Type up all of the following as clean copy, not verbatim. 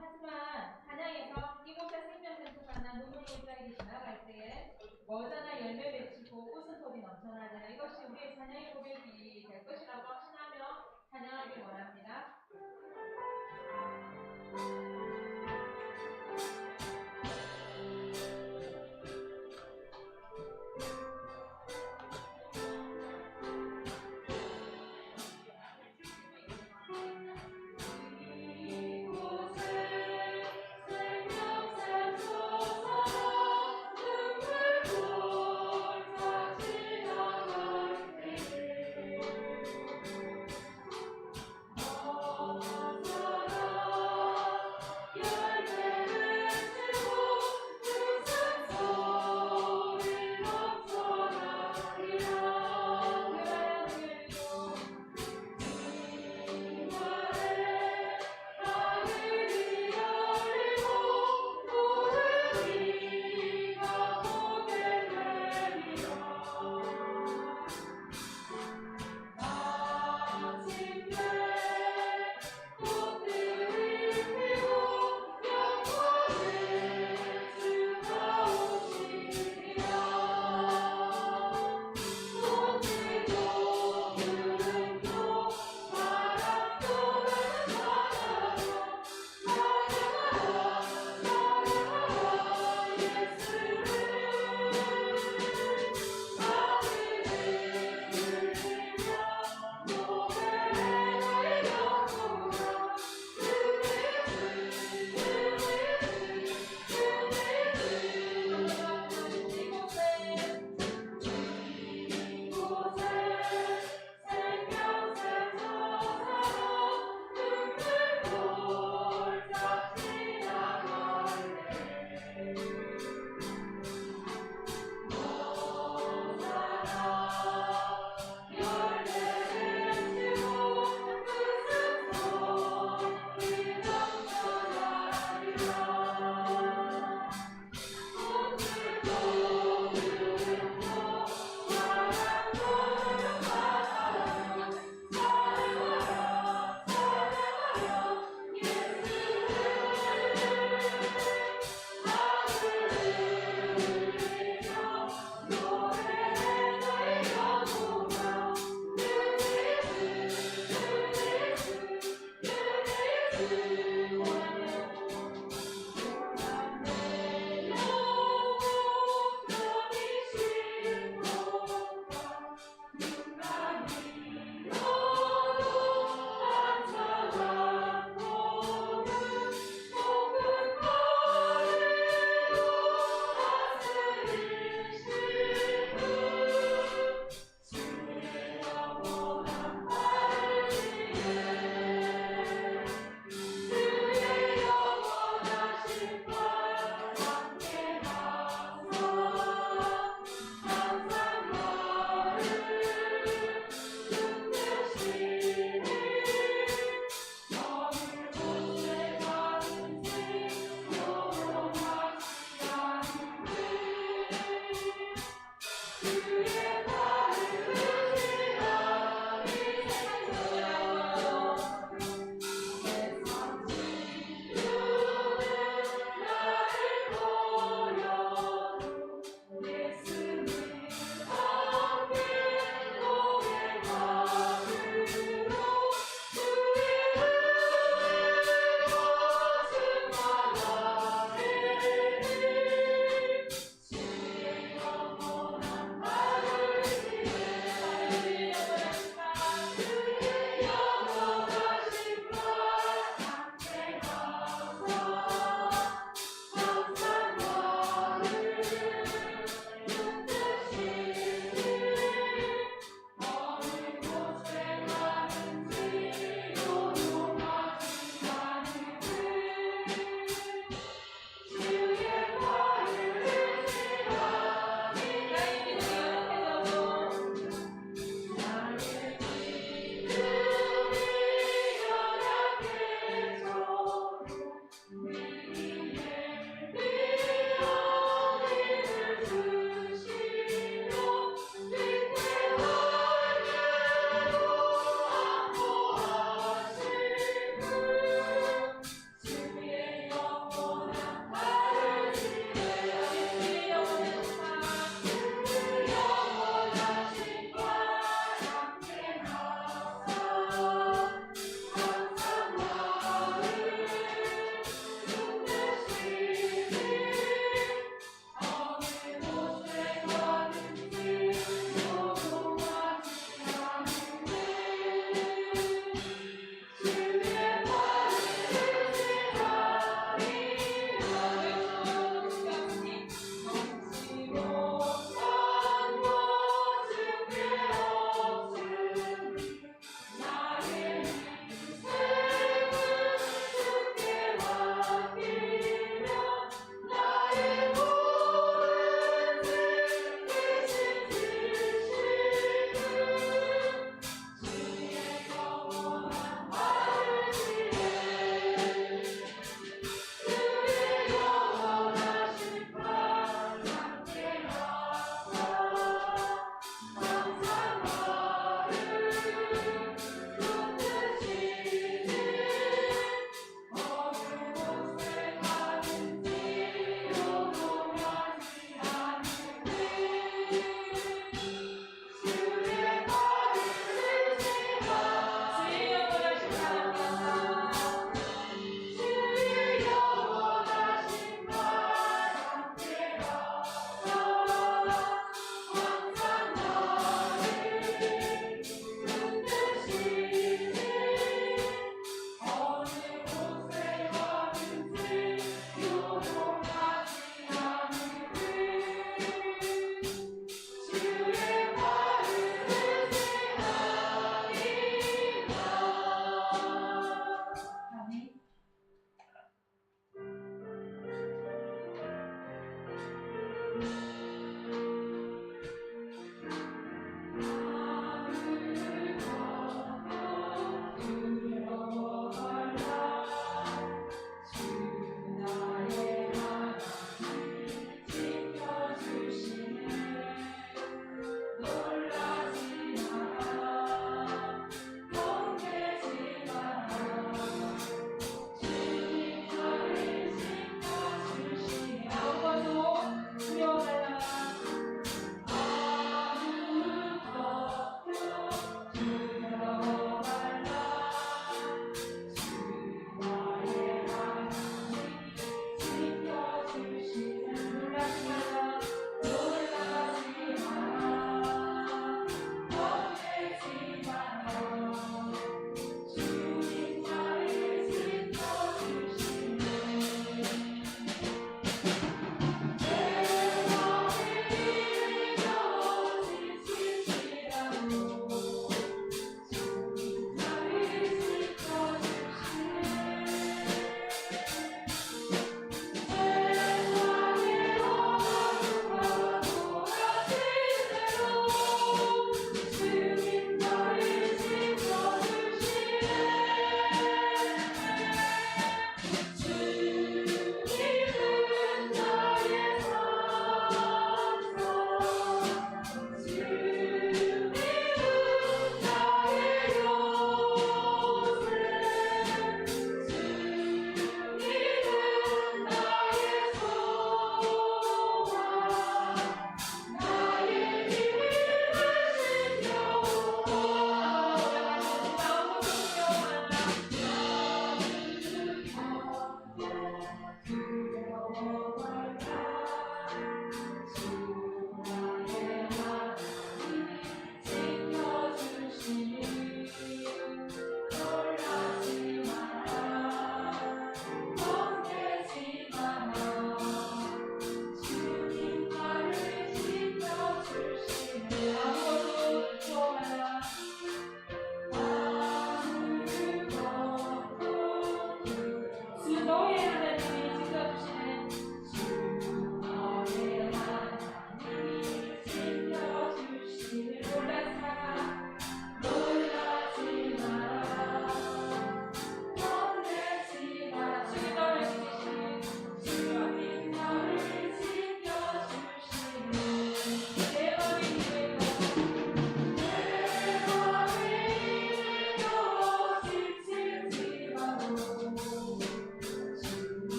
하지만 단양에서 이곳에 생명센터 만난 논문 일자리를 지나갈 때에 머자나 열매 맺히고 웃음소리 넘쳐나는 이것이 우리의 찬양의 고백이 될 것이라고 확신하며 찬양하길 원합니다.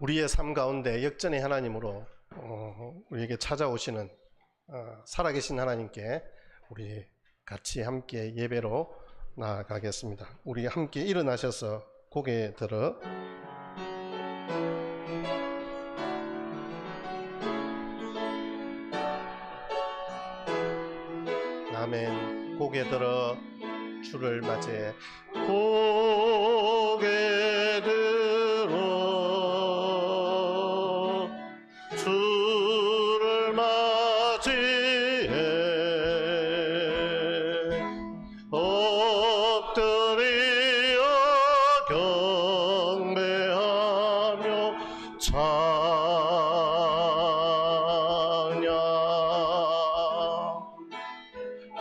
우리의 삶 가운데 역전의 하나님으로 우리에게 찾아오시는 살아계신 하나님께 우리 같이 함께 예배로 나아가겠습니다. 우리 함께 일어나셔서 고개 들어 아멘. 고개 들어 주를 맞이해 고개 들어 주를 맞이해 엎드려 경배하며 찬양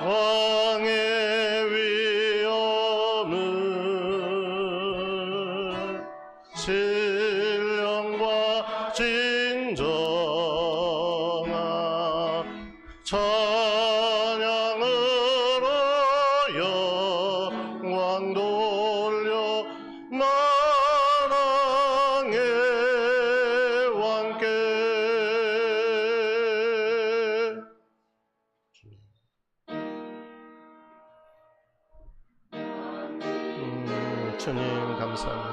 왕의 위엄을 신령과 진정한 찬양으로 영광 돌려 만왕의 왕께 주님 감사합니다.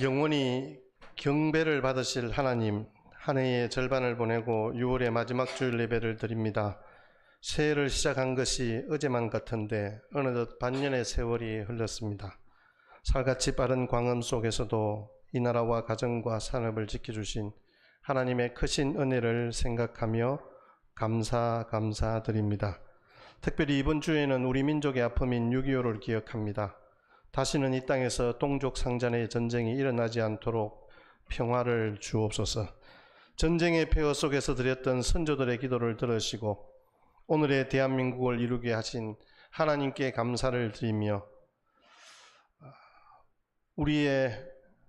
영원히 경배를 받으실 하나님, 한 해의 절반을 보내고 6월의 마지막 주일 예배를 드립니다. 새해를 시작한 것이 어제만 같은데 어느덧 반년의 세월이 흘렀습니다. 살같이 빠른 광음 속에서도 이 나라와 가정과 산업을 지켜주신 하나님의 크신 은혜를 생각하며 감사드립니다. 특별히 이번 주에는 우리 민족의 아픔인 6.25를 기억합니다. 다시는 이 땅에서 동족상잔의 전쟁이 일어나지 않도록 평화를 주옵소서. 전쟁의 폐허 속에서 드렸던 선조들의 기도를 들으시고 오늘의 대한민국을 이루게 하신 하나님께 감사를 드리며 우리의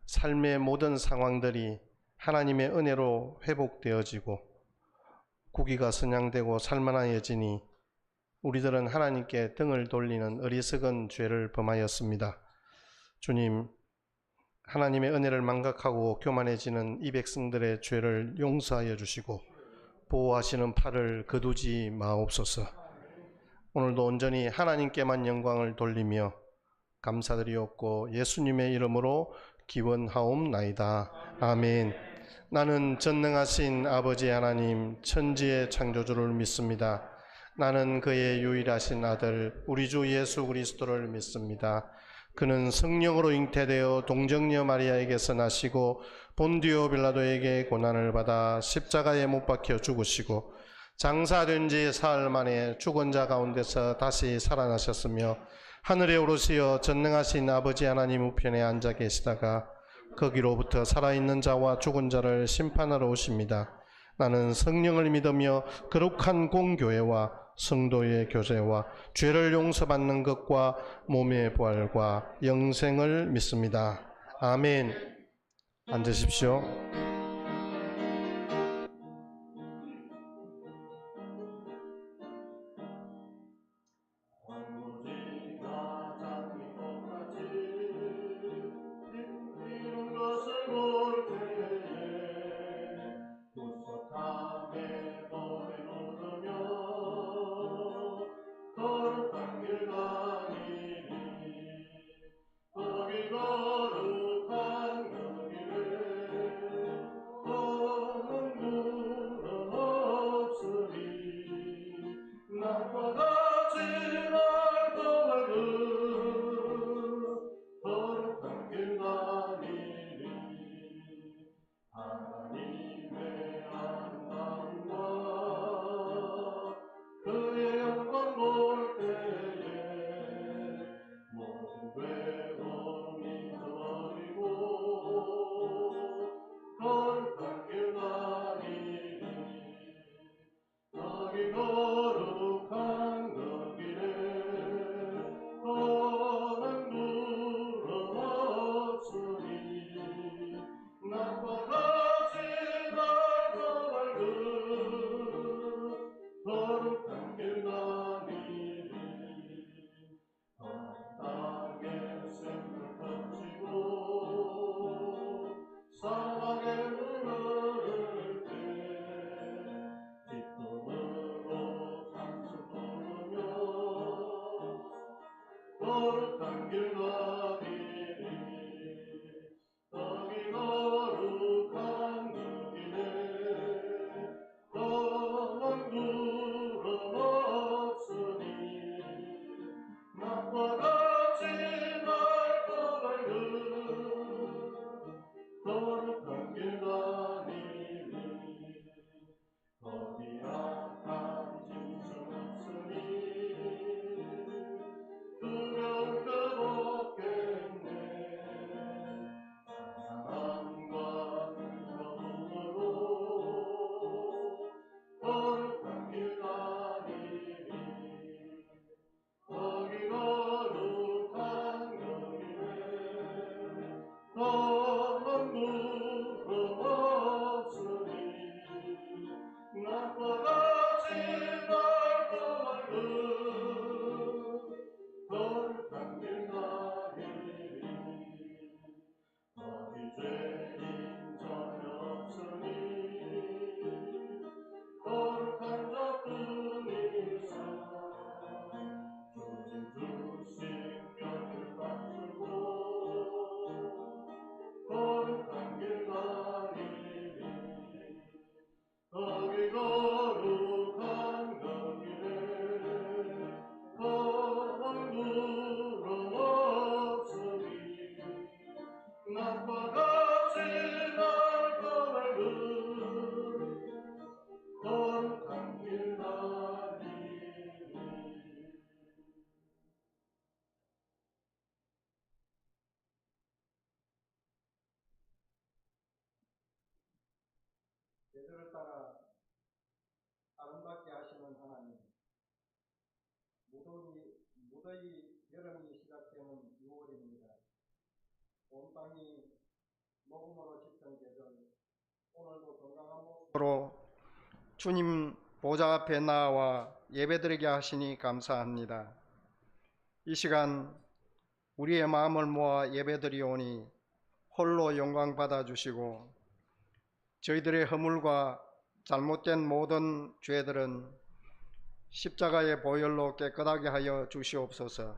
삶의 모든 상황들이 하나님의 은혜로 회복되어지고 국위가 선양되고 살만하여지니 우리들은 하나님께 등을 돌리는 어리석은 죄를 범하였습니다. 주님, 하나님의 은혜를 망각하고 교만해지는 이 백성들의 죄를 용서하여 주시고 보호하시는 팔을 거두지 마옵소서. 오늘도 온전히 하나님께만 영광을 돌리며 감사드리옵고 예수님의 이름으로 기원하옵나이다. 아멘. 나는 전능하신 아버지 하나님 천지의 창조주를 믿습니다. 나는 그의 유일하신 아들 우리 주 예수 그리스도를 믿습니다. 그는 성령으로 잉태되어 동정녀 마리아에게서 나시고 본디오 빌라도에게 고난을 받아 십자가에 못 박혀 죽으시고 장사된 지 사흘 만에 죽은 자 가운데서 다시 살아나셨으며 하늘에 오르시어 전능하신 아버지 하나님 우편에 앉아 계시다가 거기로부터 살아있는 자와 죽은 자를 심판하러 오십니다. 나는 성령을 믿으며 거룩한 공교회와 성도의 교제와 죄를 용서받는 것과 몸의 부활과 영생을 믿습니다. 아멘. 앉으십시오. 거룩한 그 길에 너는 물어없으니 낮과 같이 날고 밝은 거룩한 길 가니니 땅에 샘을 던지고 사막에 물 흐를 때 뒷동으로 산수 부르며 거룩한 길 가리니 거기 거룩한 그 길에 너는 구름 없으니 낮과 같이 맑고 밝은 거룩한 길 가니니 거기 악한 짐승 없으니 두려울 것 없겠네 사랑과 능력으로 거룩한 길 가니니 거기 거룩한 그 길에 너는 구름 없으니 낮과 같이 맑고 밝은 거룩한 길 가리니 거기 죄인 전혀 없으니 거룩한 자뿐이사 주님 주신 뼈를 감추고 거룩한 길 가리니 거기 거룩한 그 길에 너는 구름 없으니 낮과 같이 맑고 밝은 거룩한 길 가리니 계절을 따라 아름답게 하시는 하나님, 무더위 여름이 시작되는 6월입니다. 온 땅이 녹음으로 짙은 계절, 오늘도 건강한 모습으로 주님 보좌 앞에 나와 예배드리게 하시니 감사합니다. 이 시간 우리의 마음을 모아 예배드리오니 홀로 영광 받아주시고 저희들의 허물과 잘못된 모든 죄들은 십자가의 보혈로 깨끗하게 하여 주시옵소서.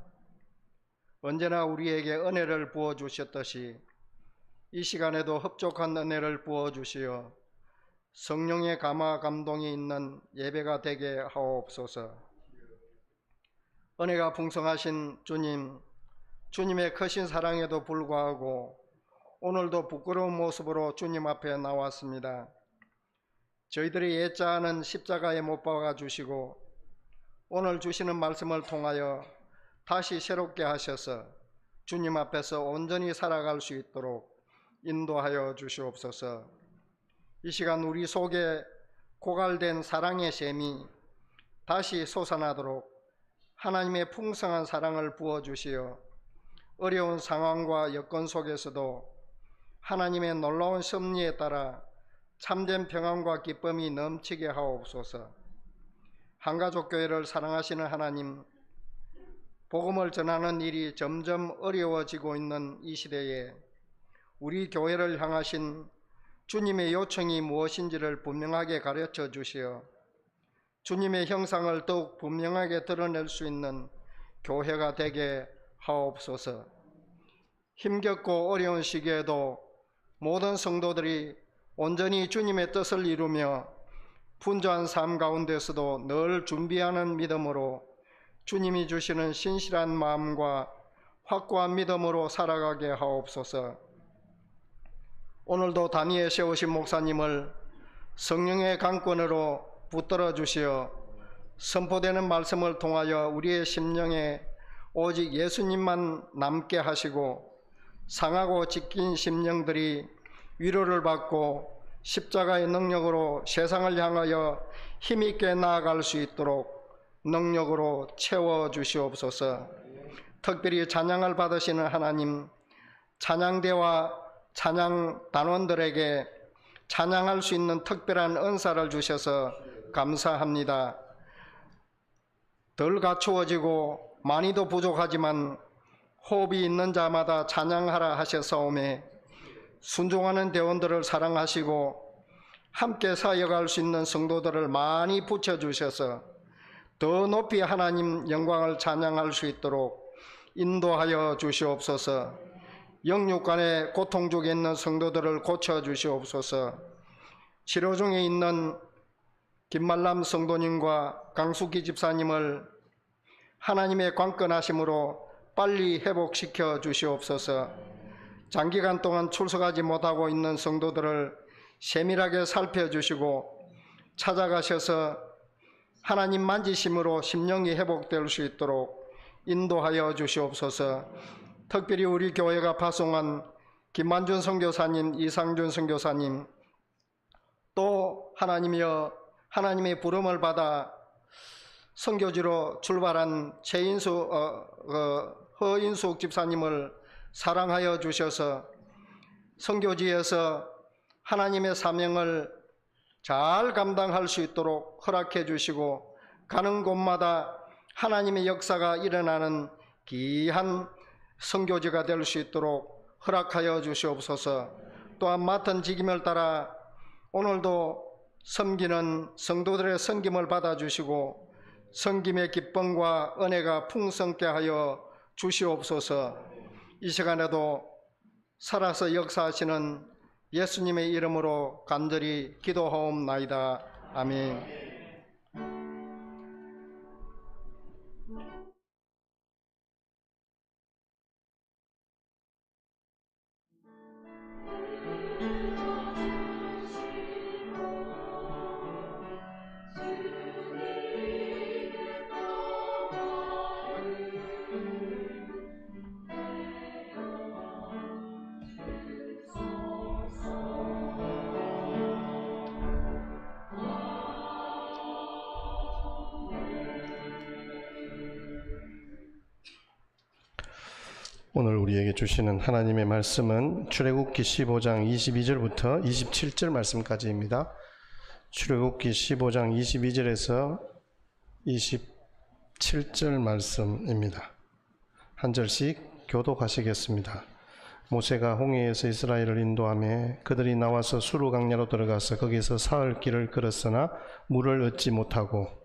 언제나 우리에게 은혜를 부어주셨듯이 이 시간에도 흡족한 은혜를 부어주시어 성령의 감화 감동이 있는 예배가 되게 하옵소서. 은혜가 풍성하신 주님, 주님의 크신 사랑에도 불구하고 오늘도 부끄러운 모습으로 주님 앞에 나왔습니다. 저희들이 옛자는 십자가에 못 박아 주시고 오늘 주시는 말씀을 통하여 다시 새롭게 하셔서 주님 앞에서 온전히 살아갈 수 있도록 인도하여 주시옵소서. 이 시간 우리 속에 고갈된 사랑의 샘이 다시 솟아나도록 하나님의 풍성한 사랑을 부어주시어 어려운 상황과 여건 속에서도 하나님의 놀라운 섭리에 따라 참된 평안과 기쁨이 넘치게 하옵소서. 한가족 교회를 사랑하시는 하나님, 복음을 전하는 일이 점점 어려워지고 있는 이 시대에 우리 교회를 향하신 주님의 요청이 무엇인지를 분명하게 가르쳐 주시어 주님의 형상을 더욱 분명하게 드러낼 수 있는 교회가 되게 하옵소서. 힘겹고 어려운 시기에도 모든 성도들이 온전히 주님의 뜻을 이루며 분주한 삶 가운데서도 늘 준비하는 믿음으로 주님이 주시는 신실한 마음과 확고한 믿음으로 살아가게 하옵소서. 오늘도 단위에 세우신 목사님을 성령의 강권으로 붙들어 주시어 선포되는 말씀을 통하여 우리의 심령에 오직 예수님만 남게 하시고 상하고 찢긴 심령들이 위로를 받고 십자가의 능력으로 세상을 향하여 힘있게 나아갈 수 있도록 능력으로 채워주시옵소서. 특별히 찬양을 받으시는 하나님, 찬양대와 찬양 단원들에게 찬양할 수 있는 특별한 은사를 주셔서 감사합니다. 덜 갖추어지고 많이도 부족하지만 호흡이 있는 자마다 찬양하라 하셨사오매 순종하는 대원들을 사랑하시고 함께 사역할 수 있는 성도들을 많이 붙여주셔서 더 높이 하나님 영광을 찬양할 수 있도록 인도하여 주시옵소서. 영육간에 고통 중에 있는 성도들을 고쳐주시옵소서. 치료 중에 있는 김말람 성도님과 강숙기 집사님을 하나님의 관건하심으로 빨리 회복시켜 주시옵소서. 장기간 동안 출석하지 못하고 있는 성도들을 세밀하게 살펴주시고 찾아가셔서 하나님 만지심으로 심령이 회복될 수 있도록 인도하여 주시옵소서. 특별히 우리 교회가 파송한 김만준 선교사님, 이상준 선교사님, 또 하나님이여 하나님의 부름을 받아 선교지로 출발한 허인숙 집사님을 사랑하여 주셔서 선교지에서 하나님의 사명을 잘 감당할 수 있도록 허락해 주시고 가는 곳마다 하나님의 역사가 일어나는 귀한 선교지가 될 수 있도록 허락하여 주시옵소서. 또한 맡은 직임을 따라 오늘도 섬기는 성도들의 섬김을 받아주시고 섬김의 기쁨과 은혜가 풍성케 하여 주시옵소서. 이 시간에도 살아서 역사하시는 예수님의 이름으로 간절히 기도하옵나이다. 아멘. 오늘 우리에게 주시는 하나님의 말씀은 출애굽기 15장 22절부터 27절 말씀까지입니다. 출애굽기 15장 22절에서 27절 말씀입니다. 한 절씩 교독하시겠습니다. 모세가 홍해에서 이스라엘을 인도하며 그들이 나와서 수르 강야로 들어가서 거기서 사흘 길을 걸었으나 물을 얻지 못하고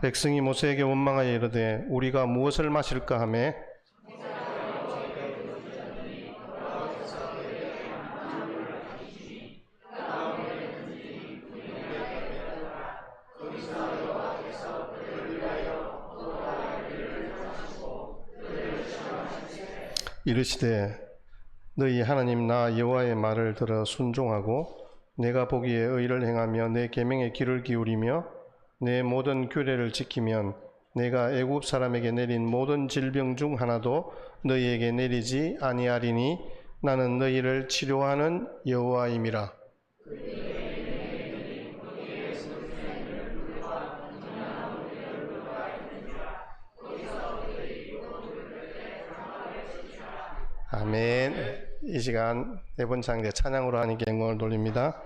백성이 모세에게 원망하여 이르되 우리가 무엇을 마실까 하며 이르시되 너희 하나님 나 여호와의 말을 들어 순종하고 내가 보기에 의를 행하며 내 계명에 귀를 기울이며 내 모든 규례를 지키면 내가 애굽 사람에게 내린 모든 질병 중 하나도 너희에게 내리지 아니하리니 나는 너희를 치료하는 여호와임이라. 아멘. 이 시간 네 번째 장대 찬양으로 하나님께 영광을 돌립니다.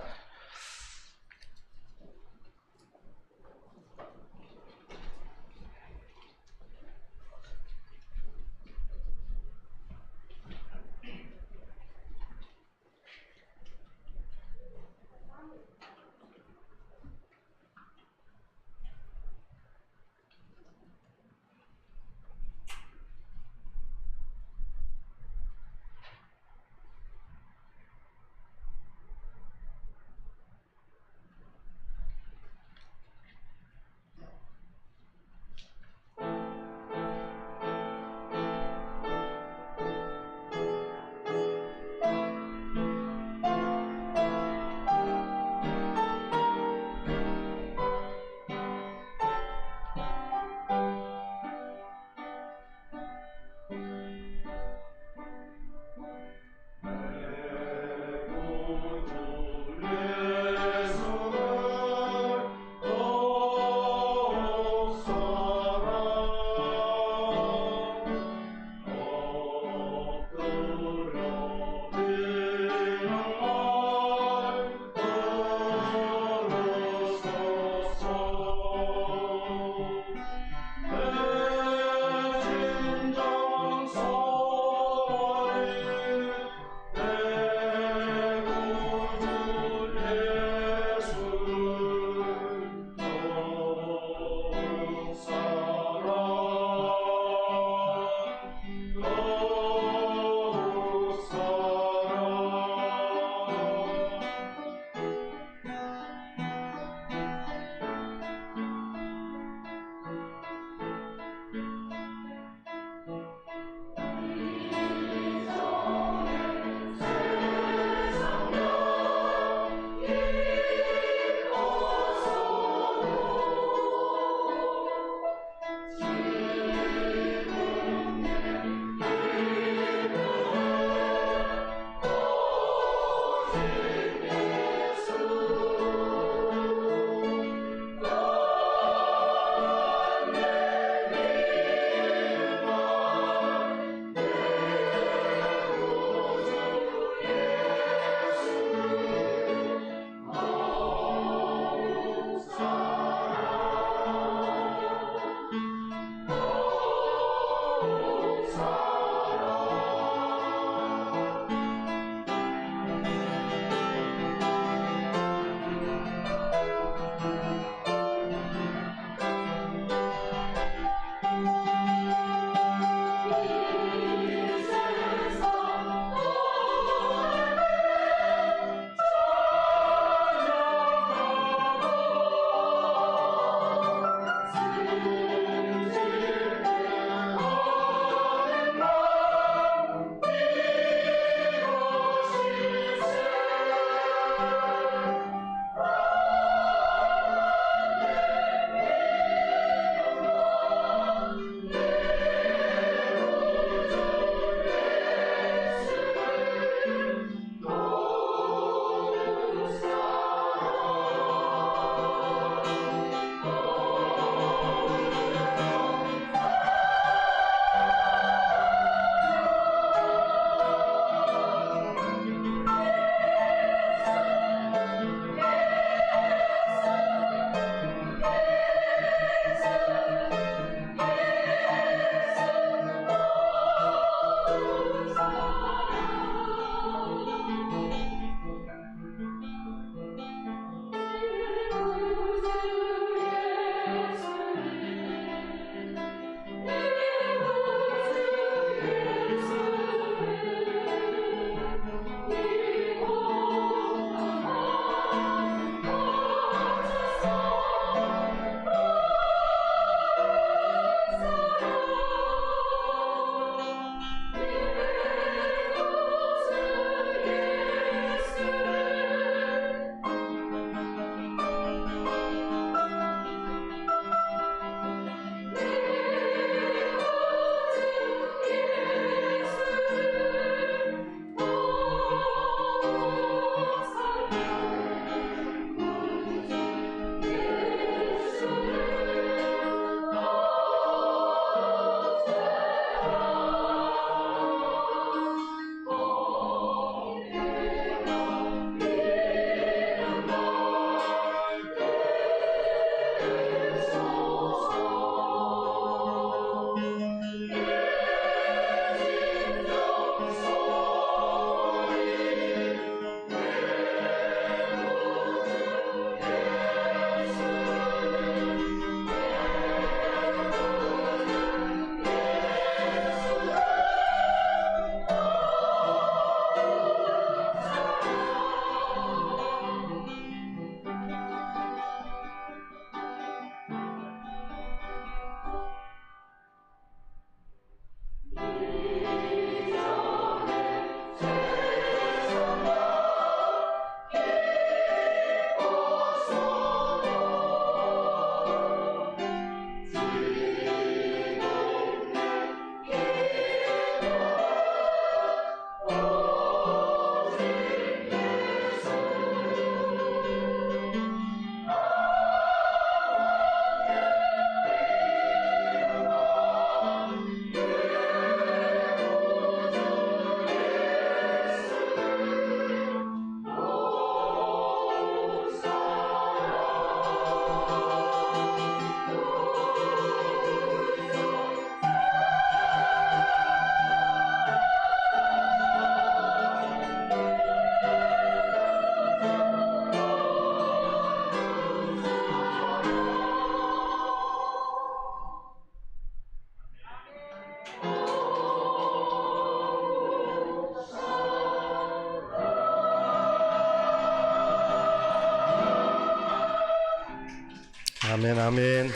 아멘, 아멘.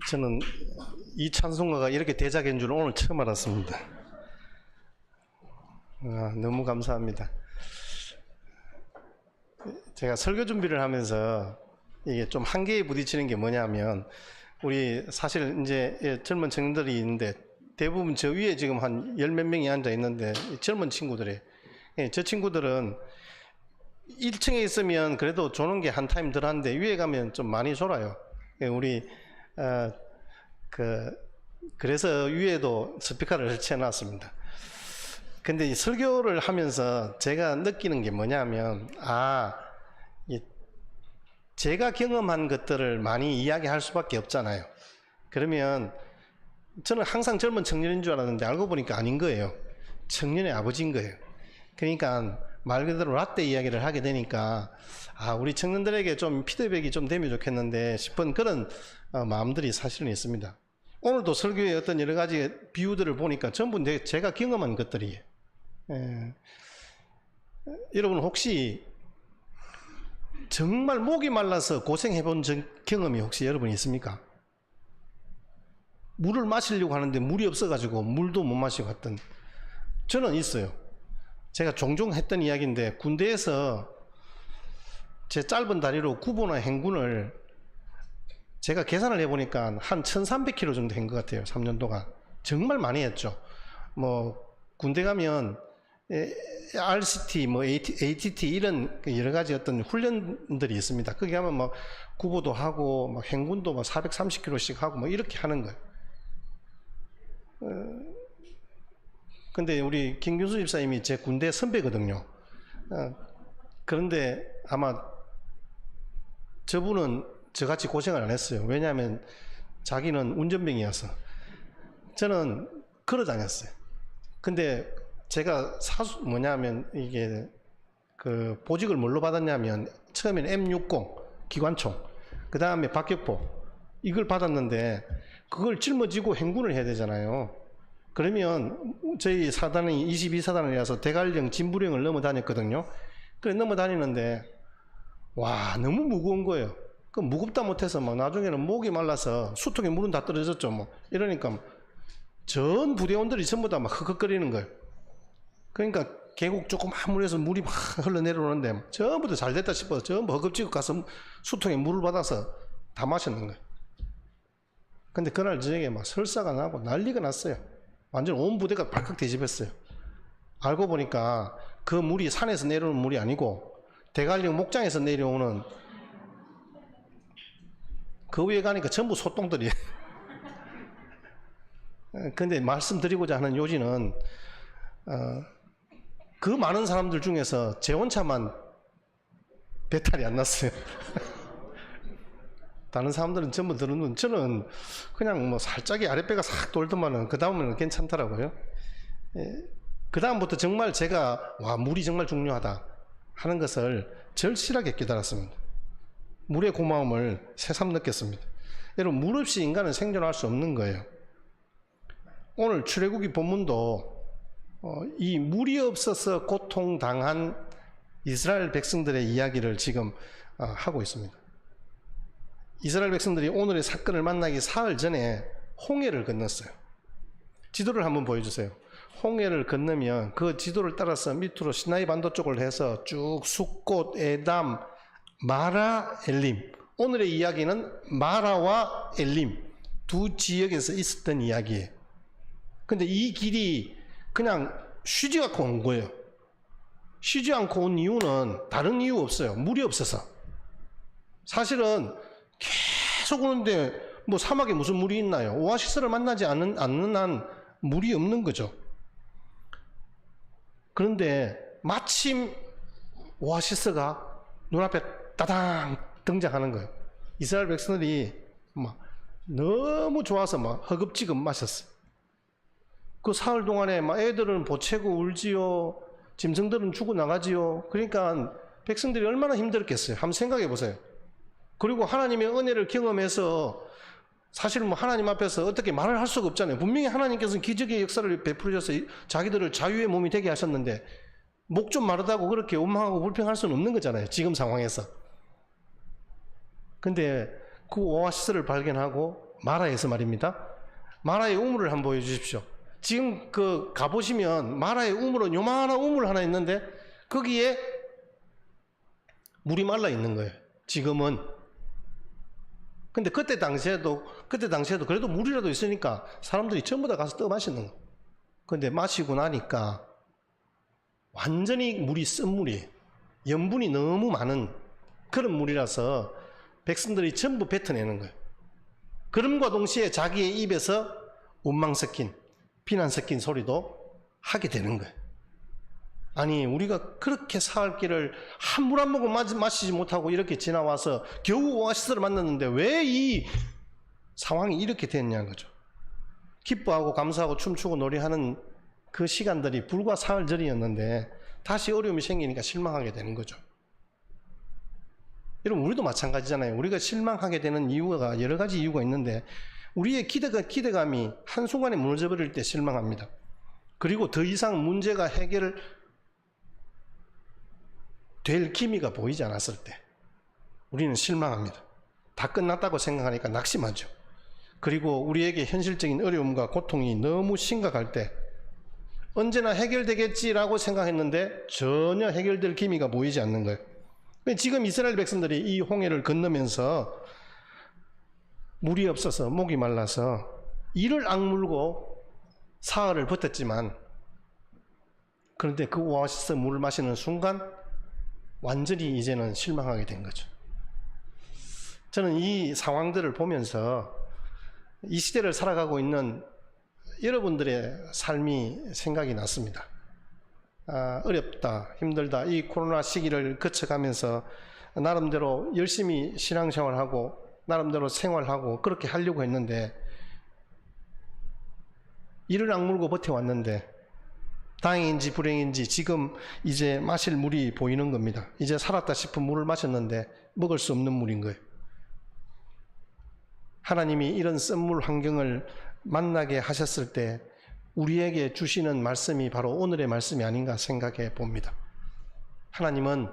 저는 이 찬송가가 이렇게 대작인 줄 오늘 처음 알았습니다. 너무 감사합니다. 제가 설교 준비를 하면서 이게 좀 한계에 부딪히는 게 뭐냐면, 우리 사실 이제 젊은 청년들이 있는데 대부분 저 위에 지금 한 열 몇 명이 앉아 있는데 젊은 친구들이, 저 친구들은 1층에 있으면 그래도 조는 게 한 타임 덜 한데 위에 가면 좀 많이 졸아요. 우리 그래서 위에도 스피커를 설치해 놨습니다. 근데 이 설교를 하면서 제가 느끼는 게 뭐냐면, 제가 경험한 것들을 많이 이야기할 수밖에 없잖아요. 그러면 저는 항상 젊은 청년인 줄 알았는데 알고 보니까 아닌 거예요. 청년의 아버지인 거예요. 그러니까 말 그대로 라떼 이야기를 하게 되니까 우리 청년들에게 좀 피드백이 좀 되면 좋겠는데 싶은 그런 마음들이 사실은 있습니다. 오늘도 설교의 어떤 여러 가지 비유들을 보니까 전부 제가 경험한 것들이에요. 여러분 혹시 정말 목이 말라서 고생해 본 경험이 혹시 여러분 있습니까? 물을 마시려고 하는데 물이 없어가지고 물도 못 마시고 했던, 저는 있어요. 제가 종종 했던 이야기인데, 군대에서 제 짧은 다리로 구보나 행군을 제가 계산을 해보니까 한 1300km 정도 한 것 같아요. 3년 동안. 정말 많이 했죠. 뭐 군대 가면 RCT, 뭐 ATT 이런 여러 가지 어떤 훈련들이 있습니다. 거기 가면 뭐 구보도 하고 막 행군도 막 430km씩 하고 뭐 이렇게 하는 거예요. 근데 우리 김균수 집사님이 제 군대 선배거든요. 그런데 아마 저분은 저같이 고생을 안 했어요. 왜냐하면 자기는 운전병이어서. 저는 걸어 다녔어요. 근데 제가 뭐냐면 이게 그 보직을 뭘로 받았냐면, 처음에는 M60 기관총, 그 다음에 박격포, 이걸 받았는데 그걸 짊어지고 행군을 해야 되잖아요. 그러면 저희 사단이 22사단이라서 대관령 진부령을 넘어다녔거든요. 그래 넘어다니는데 와 너무 무거운 거예요. 그 무겁다 못해서 막 나중에는 목이 말라서 수통에 물은 다 떨어졌죠. 뭐 이러니까 전 부대원들이 전부 다 막 흑흑거리는 거예요. 그러니까 계곡 조그만 물에서 물이 막 흘러내려오는데 전부 다 잘 됐다 싶어서 전부 허겁지겁 가서 수통에 물을 받아서 다 마셨는 거예요. 근데 그날 저녁에 막 설사가 나고 난리가 났어요. 완전 온 부대가 발칵 뒤집혔어요. 알고 보니까 그 물이 산에서 내려오는 물이 아니고 대관령 목장에서 내려오는, 그 위에 가니까 전부 소똥들이. 근데 말씀드리고자 하는 요지는 그 많은 사람들 중에서 제 혼자만 배탈이 안 났어요. 다른 사람들은 전부 들었는데 저는 그냥 뭐 살짝이 아랫배가 싹 돌더만은 그 다음에는 괜찮더라고요. 그 다음부터 정말 제가 물이 정말 중요하다 하는 것을 절실하게 깨달았습니다. 물의 고마움을 새삼 느꼈습니다. 여러분, 물 없이 인간은 생존할 수 없는 거예요. 오늘 출애굽기 본문도 이 물이 없어서 고통당한 이스라엘 백성들의 이야기를 지금 하고 있습니다. 이스라엘 백성들이 오늘의 사건을 만나기 사흘 전에 홍해를 건넜어요. 지도를 한번 보여주세요. 홍해를 건너면 그 지도를 따라서 밑으로 시나이 반도 쪽을 해서 쭉 숫꽃, 에담, 마라, 엘림. 오늘의 이야기는 마라와 엘림 두 지역에서 있었던 이야기예요. 근데 이 길이 그냥 쉬지 않고 온 거예요. 쉬지 않고 온 이유는 다른 이유 없어요. 물이 없어서. 사실은 계속 오는데 뭐 사막에 무슨 물이 있나요? 오아시스를 만나지 않는 한 물이 없는 거죠. 그런데 마침 오아시스가 눈앞에 따당 등장하는 거예요. 이스라엘 백성들이 막 너무 좋아서 막 허겁지겁 마셨어요. 그 사흘 동안에 막 애들은 보채고 울지요. 짐승들은 죽어나가지요. 그러니까 백성들이 얼마나 힘들었겠어요. 한번 생각해 보세요. 그리고 하나님의 은혜를 경험해서 사실 뭐 하나님 앞에서 어떻게 말을 할 수가 없잖아요. 분명히 하나님께서는 기적의 역사를 베풀으셔서 자기들을 자유의 몸이 되게 하셨는데 목 좀 마르다고 그렇게 원망하고 불평할 수는 없는 거잖아요. 지금 상황에서. 근데 그 오아시스를 발견하고 마라에서 말입니다. 마라의 우물을 한번 보여주십시오. 지금 그 가보시면 마라의 우물은 요만한 우물 하나 있는데 거기에 물이 말라 있는 거예요. 지금은. 근데 그때 당시에도 그래도 물이라도 있으니까 사람들이 전부 다 가서 떠 마시는 거예요. 근데 마시고 나니까 완전히 물이 쓴 물이에요. 염분이 너무 많은 그런 물이라서 백성들이 전부 뱉어내는 거예요. 그럼과 동시에 자기의 입에서 원망 섞인, 비난 섞인 소리도 하게 되는 거예요. 아니, 우리가 그렇게 사흘 길을 한 물 한 모금 마시지 못하고 이렇게 지나와서 겨우 오아시스를 만났는데 왜 이 상황이 이렇게 됐냐는 거죠. 기뻐하고 감사하고 춤추고 노래하는 그 시간들이 불과 사흘 전이었는데 다시 어려움이 생기니까 실망하게 되는 거죠. 여러분, 우리도 마찬가지잖아요. 우리가 실망하게 되는 이유가 여러 가지 이유가 있는데 우리의 기대감이 한순간에 무너져버릴 때 실망합니다. 그리고 더 이상 문제가 해결될 기미가 보이지 않았을 때 우리는 실망합니다. 다 끝났다고 생각하니까 낙심하죠. 그리고 우리에게 현실적인 어려움과 고통이 너무 심각할 때 언제나 해결되겠지라고 생각했는데 전혀 해결될 기미가 보이지 않는 거예요. 지금 이스라엘 백성들이 이 홍해를 건너면서 물이 없어서 목이 말라서 이를 악물고 사흘을 버텼지만 그런데 그 오아시스 물을 마시는 순간 완전히 이제는 실망하게 된 거죠. 저는 이 상황들을 보면서 이 시대를 살아가고 있는 여러분들의 삶이 생각이 났습니다. 어렵다, 힘들다, 이 코로나 시기를 거쳐가면서 나름대로 열심히 신앙생활하고 나름대로 생활하고 그렇게 하려고 했는데 이를 악물고 버텨왔는데 다행인지 불행인지 지금 이제 마실 물이 보이는 겁니다. 이제 살았다 싶은 물을 마셨는데 먹을 수 없는 물인 거예요. 하나님이 이런 쓴물 환경을 만나게 하셨을 때 우리에게 주시는 말씀이 바로 오늘의 말씀이 아닌가 생각해 봅니다. 하나님은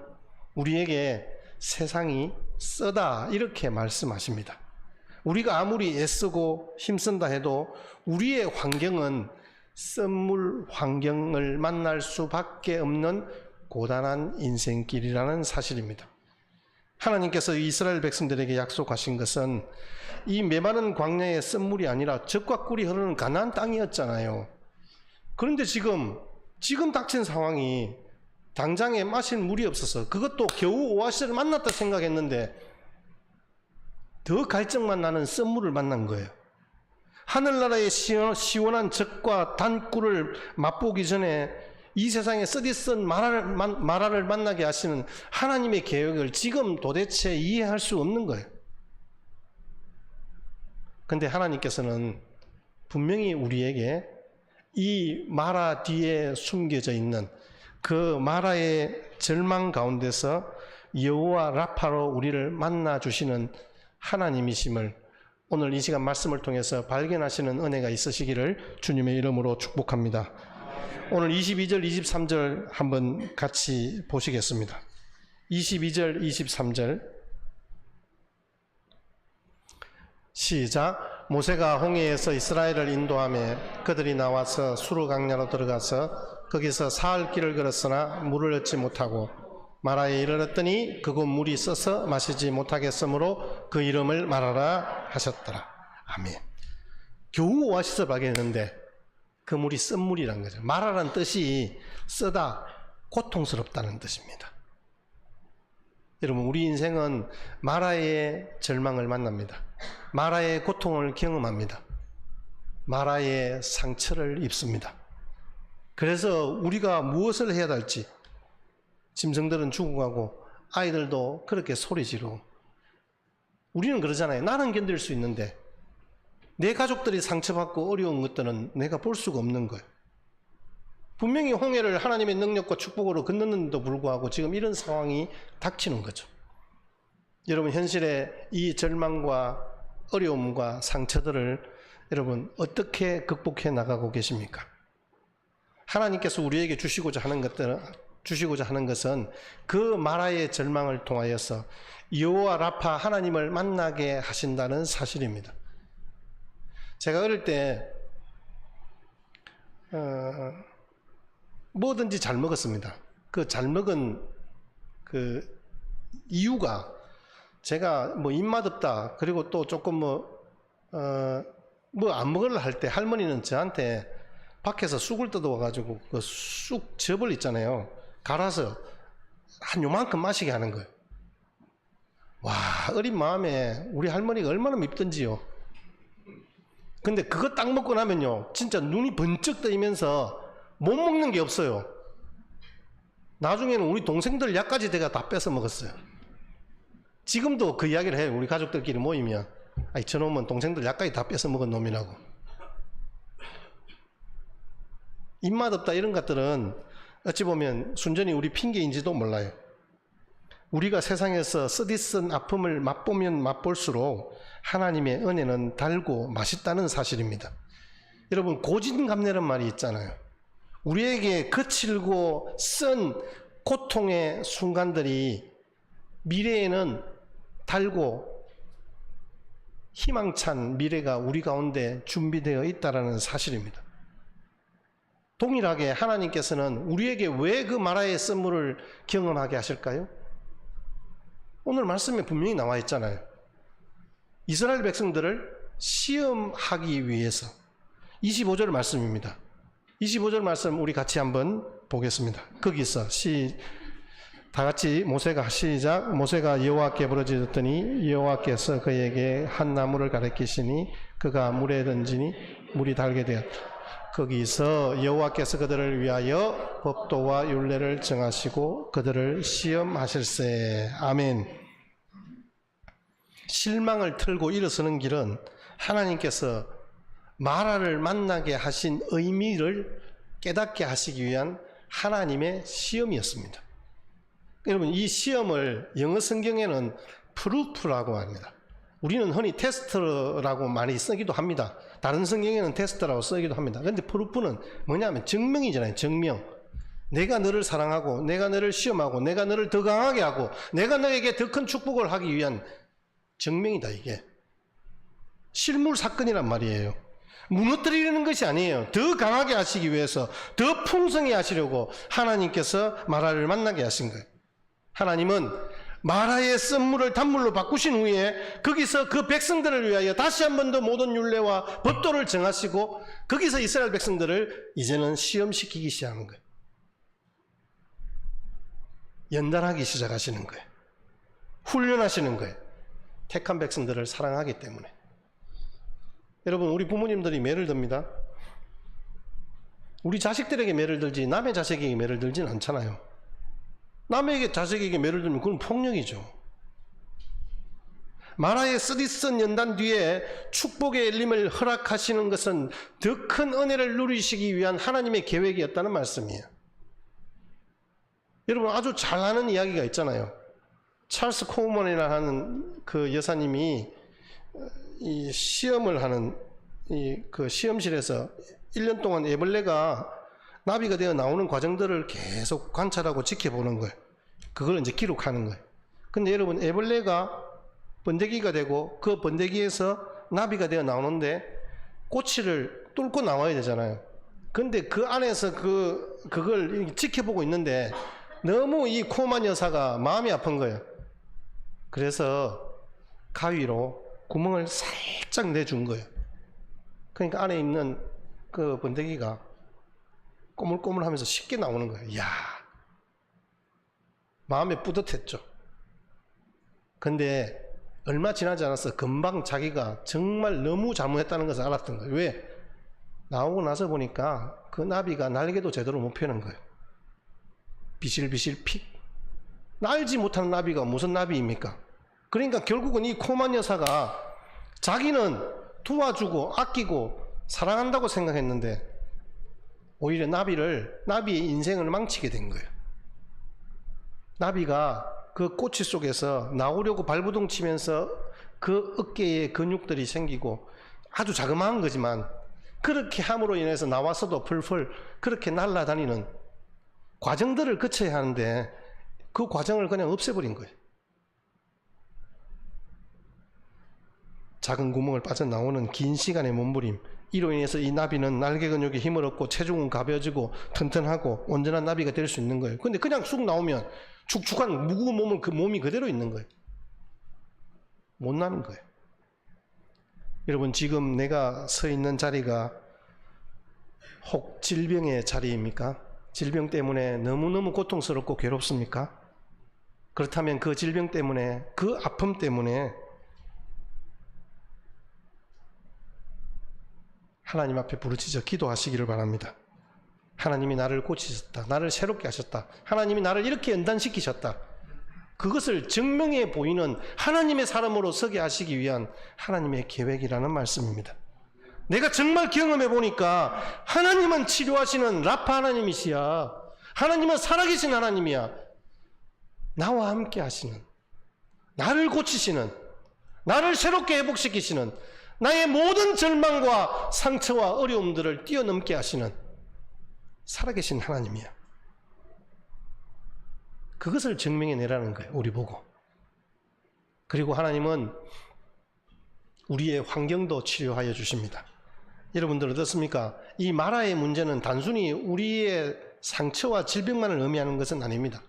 우리에게 세상이 쓰다 이렇게 말씀하십니다. 우리가 아무리 애쓰고 힘쓴다 해도 우리의 환경은 쓴물 환경을 만날 수밖에 없는 고단한 인생길이라는 사실입니다. 하나님께서 이스라엘 백성들에게 약속하신 것은 이 메마른 광야의 쓴물이 아니라 젖과 꿀이 흐르는 가나안 땅이었잖아요. 그런데 지금 닥친 상황이 당장에 마실 물이 없어서 그것도 겨우 오아시스를 만났다 생각했는데 더 갈증만 나는 쓴물을 만난 거예요. 하늘나라의 시원한 젖과 단 꿀을 맛보기 전에 이 세상에 쓰디쓴 마라를 만나게 하시는 하나님의 계획을 지금 도대체 이해할 수 없는 거예요. 근데 하나님께서는 분명히 우리에게 이 마라 뒤에 숨겨져 있는 그 마라의 절망 가운데서 여호와 라파로 우리를 만나 주시는 하나님이심을 오늘 이 시간 말씀을 통해서 발견하시는 은혜가 있으시기를 주님의 이름으로 축복합니다. 오늘 22절, 23절 한번 같이 보시겠습니다. 22절, 23절 시작. 모세가 홍해에서 이스라엘을 인도하며 그들이 나와서 수르 강야로 들어가서 거기서 사흘 길을 걸었으나 물을 얻지 못하고 마라에 이르렀더니 그곳 물이 써서 마시지 못하겠으므로 그 이름을 마라라 하셨더라. 아멘. 겨우 오아시스를 발견했는데 그 물이 쓴 물이란 거죠. 마라란 뜻이 쓰다, 고통스럽다는 뜻입니다. 여러분, 우리 인생은 마라의 절망을 만납니다. 마라의 고통을 경험합니다. 마라의 상처를 입습니다. 그래서 우리가 무엇을 해야 할지, 짐승들은 죽어가고 아이들도 그렇게 소리 지르고, 우리는 그러잖아요. 나는 견딜 수 있는데 내 가족들이 상처받고 어려운 것들은 내가 볼 수가 없는 거예요. 분명히 홍해를 하나님의 능력과 축복으로 건넜는데도 불구하고 지금 이런 상황이 닥치는 거죠. 여러분, 현실의 이 절망과 어려움과 상처들을 여러분 어떻게 극복해 나가고 계십니까? 하나님께서 우리에게 주시고자 하는 것들은 주시고자 하는 것은 그 마라의 절망을 통하여서 여호와 라파 하나님을 만나게 하신다는 사실입니다. 제가 어릴 때 뭐든지 잘 먹었습니다. 그 잘 먹은 그 이유가 제가 뭐 입맛 없다, 그리고 또 조금 뭐 안 먹으려 할 때 할머니는 저한테 밖에서 쑥을 뜯어와가지고 그 쑥 즙을 있잖아요. 갈아서 한 요만큼 마시게 하는 거예요. 와, 어린 마음에 우리 할머니가 얼마나 밉던지요. 근데 그거 딱 먹고 나면요, 진짜 눈이 번쩍 뜨이면서 못 먹는 게 없어요. 나중에는 우리 동생들 약까지 내가 다 뺏어 먹었어요. 지금도 그 이야기를 해요. 우리 가족들끼리 모이면, 아이 저놈은 동생들 약까지 다 뺏어 먹은 놈이라고. 입맛 없다 이런 것들은 어찌 보면 순전히 우리 핑계인지도 몰라요. 우리가 세상에서 쓰디쓴 아픔을 맛보면 맛볼수록 하나님의 은혜는 달고 맛있다는 사실입니다. 여러분, 고진감래란 말이 있잖아요. 우리에게 거칠고 쓴 고통의 순간들이 미래에는 달고 희망찬 미래가 우리 가운데 준비되어 있다는 사실입니다. 동일하게 하나님께서는 우리에게 왜 그 마라의 쓴물을 경험하게 하실까요? 오늘 말씀에 분명히 나와 있잖아요. 이스라엘 백성들을 시험하기 위해서. 25절 말씀입니다. 25절 말씀 우리 같이 한번 보겠습니다. 거기서 다 같이 모세가 시작. 모세가 여호와께 부르짖었더니 여호와께서 그에게 한 나무를 가리키시니 그가 물에 던지니 물이 달게 되었다. 거기서 여호와께서 그들을 위하여 법도와 율례를 정하시고 그들을 시험하실세. 아멘. 실망을 틀고 일어서는 길은 하나님께서 마라를 만나게 하신 의미를 깨닫게 하시기 위한 하나님의 시험이었습니다. 여러분, 이 시험을 영어 성경에는 프루프라고 합니다. 우리는 흔히 테스트라고 많이 쓰기도 합니다. 다른 성경에는 테스트라고 쓰기도 합니다. 그런데 프루프는 뭐냐면 증명이잖아요. 증명. 내가 너를 사랑하고 내가 너를 시험하고 내가 너를 더 강하게 하고 내가 너에게 더 큰 축복을 하기 위한 증명이다. 이게 실물 사건이란 말이에요. 무너뜨리는 것이 아니에요. 더 강하게 하시기 위해서, 더 풍성히 하시려고 하나님께서 마라를 만나게 하신 거예요. 하나님은 마라의 쓴물을 단물로 바꾸신 후에 거기서 그 백성들을 위하여 다시 한 번 더 모든 율례와 법도를 정하시고 거기서 이스라엘 백성들을 이제는 시험시키기 시작하는 거예요. 연단하기 시작하시는 거예요. 훈련하시는 거예요. 택한 백성들을 사랑하기 때문에. 여러분, 우리 부모님들이 매를 듭니다. 우리 자식들에게 매를 들지 남의 자식에게 매를 들지는 않잖아요. 남에게 자식에게 매를 들면 그건 폭력이죠. 마라의 쓰디쓴 연단 뒤에 축복의 열림을 허락하시는 것은 더 큰 은혜를 누리시기 위한 하나님의 계획이었다는 말씀이에요. 여러분, 아주 잘 아는 이야기가 있잖아요. 찰스 코우먼이라는 그 여사님이 이 시험을 하는 그 시험실에서 1년 동안 애벌레가 나비가 되어 나오는 과정들을 계속 관찰하고 지켜보는 거예요. 그걸 이제 기록하는 거예요. 근데 여러분, 애벌레가 번데기가 되고 그 번데기에서 나비가 되어 나오는데 꼬치를 뚫고 나와야 되잖아요. 근데 그 안에서 그걸 지켜보고 있는데 너무 이 코만 여사가 마음이 아픈 거예요. 그래서 가위로 구멍을 살짝 내준 거예요. 그러니까 안에 있는 그 번데기가 꼬물꼬물하면서 쉽게 나오는 거예요. 이야, 마음에 뿌듯했죠. 근데 얼마 지나지 않아서 금방 자기가 정말 너무 잘못했다는 것을 알았던 거예요. 왜? 나오고 나서 보니까 그 나비가 날개도 제대로 못 펴는 거예요. 비실비실 픽. 날지 못하는 나비가 무슨 나비입니까? 그러니까 결국은 이 코만 여사가 자기는 도와주고 아끼고 사랑한다고 생각했는데 오히려 나비의 인생을 망치게 된 거예요. 나비가 그 꼬치 속에서 나오려고 발부둥 치면서 그 어깨에 근육들이 생기고 아주 자그마한 거지만 그렇게 함으로 인해서 나와서도 풀풀 그렇게 날아다니는 과정들을 거쳐야 하는데 그 과정을 그냥 없애버린 거예요. 작은 구멍을 빠져나오는 긴 시간의 몸부림, 이로 인해서 이 나비는 날개 근육에 힘을 얻고 체중은 가벼워지고 튼튼하고 온전한 나비가 될 수 있는 거예요. 근데 그냥 쑥 나오면 축축한 무거운 몸은 그 몸이 그대로 있는 거예요. 못 나는 거예요. 여러분, 지금 내가 서 있는 자리가 혹 질병의 자리입니까? 질병 때문에 너무너무 고통스럽고 괴롭습니까? 그렇다면 그 질병 때문에, 그 아픔 때문에 하나님 앞에 부르짖어 기도하시기를 바랍니다. 하나님이 나를 고치셨다. 나를 새롭게 하셨다. 하나님이 나를 이렇게 연단시키셨다. 그것을 증명해 보이는 하나님의 사람으로 서게 하시기 위한 하나님의 계획이라는 말씀입니다. 내가 정말 경험해 보니까 하나님은 치료하시는 라파 하나님이시야. 하나님은 살아계신 하나님이야. 나와 함께 하시는, 나를 고치시는, 나를 새롭게 회복시키시는, 나의 모든 절망과 상처와 어려움들을 뛰어넘게 하시는 살아계신 하나님이야. 그것을 증명해내라는 거예요, 우리 보고. 그리고 하나님은 우리의 환경도 치료하여 주십니다. 여러분들 어떻습니까? 이 마라의 문제는 단순히 우리의 상처와 질병만을 의미하는 것은 아닙니다.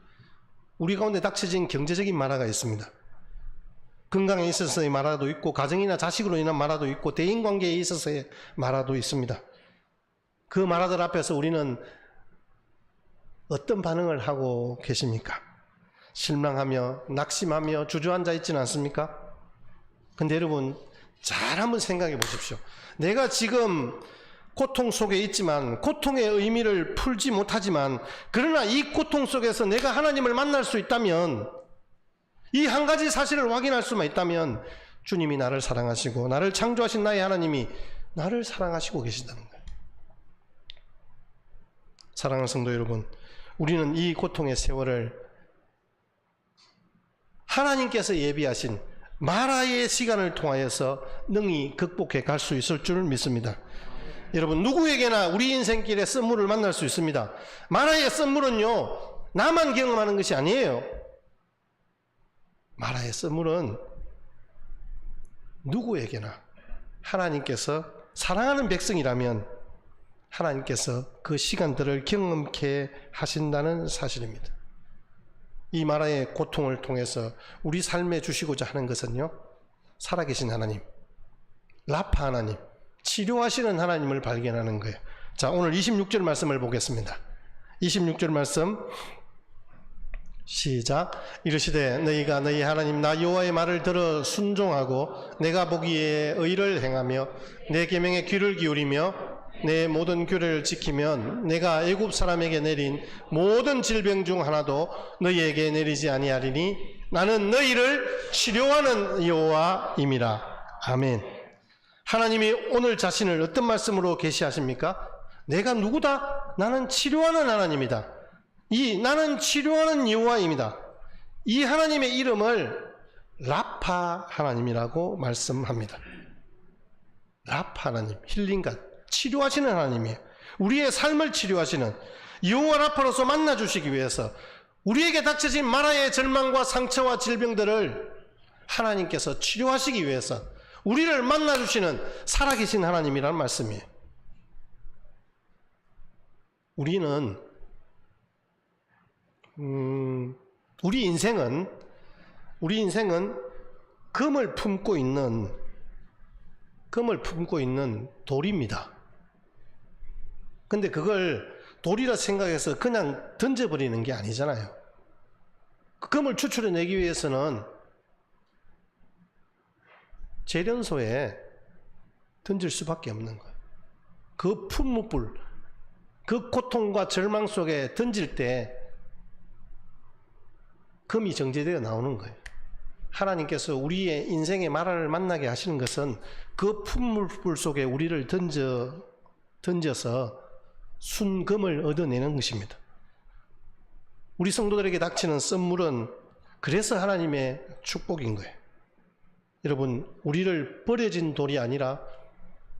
우리 가운데 닥쳐진 경제적인 마라가 있습니다. 건강에 있어서의 마라도 있고, 가정이나 자식으로 인한 마라도 있고, 대인관계에 있어서의 마라도 있습니다. 그 마라들 앞에서 우리는 어떤 반응을 하고 계십니까? 실망하며 낙심하며 주저앉아 있지는 않습니까? 근데 여러분, 잘 한번 생각해 보십시오. 내가 지금 고통 속에 있지만, 고통의 의미를 풀지 못하지만, 그러나 이 고통 속에서 내가 하나님을 만날 수 있다면, 이 한 가지 사실을 확인할 수만 있다면 주님이 나를 사랑하시고 나를 창조하신 나의 하나님이 나를 사랑하시고 계신다는 거예요. 사랑하는 성도 여러분, 우리는 이 고통의 세월을 하나님께서 예비하신 마라의 시간을 통하여서 능히 극복해 갈 수 있을 줄 믿습니다. 여러분, 누구에게나 우리 인생길에 썸물을 만날 수 있습니다. 마라의 썸물은요, 나만 경험하는 것이 아니에요. 마라의 썸물은 누구에게나 하나님께서 사랑하는 백성이라면 하나님께서 그 시간들을 경험케 하신다는 사실입니다. 이 마라의 고통을 통해서 우리 삶에 주시고자 하는 것은요, 살아계신 하나님, 라파 하나님, 치료하시는 하나님을 발견하는 거예요. 자, 오늘 26절 말씀을 보겠습니다. 26절 말씀 시작. 이르시되 너희가 너희 하나님 나 여호와의 말을 들어 순종하고 내가 보기에 의를 행하며 내 계명에 귀를 기울이며 내 모든 규례를 지키면 내가 애굽 사람에게 내린 모든 질병 중 하나도 너희에게 내리지 아니하리니 나는 너희를 치료하는 여호와임이라. 아멘. 하나님이 오늘 자신을 어떤 말씀으로 계시하십니까? 내가 누구다? 나는 치료하는 하나님이다. 나는 치료하는 여호와입니다. 이 하나님의 이름을 라파 하나님이라고 말씀합니다. 라파 하나님, 힐링가, 치료하시는 하나님이에요. 우리의 삶을 치료하시는 여호와 라파로서 만나주시기 위해서 우리에게 닥쳐진 마라의 절망과 상처와 질병들을 하나님께서 치료하시기 위해서 우리를 만나주시는 살아계신 하나님이라는 말씀이에요. 우리는 우리 인생은 금을 품고 있는 돌입니다. 근데 그걸 돌이라 생각해서 그냥 던져버리는 게 아니잖아요. 그 금을 추출해내기 위해서는 재련소에 던질 수밖에 없는 거예요. 그 풀무불, 그 고통과 절망 속에 던질 때 금이 정제되어 나오는 거예요. 하나님께서 우리의 인생의 마라를 만나게 하시는 것은 그 풀무불 속에 우리를 던져서 순금을 얻어내는 것입니다. 우리 성도들에게 닥치는 썸물은 그래서 하나님의 축복인 거예요. 여러분, 우리를 버려진 돌이 아니라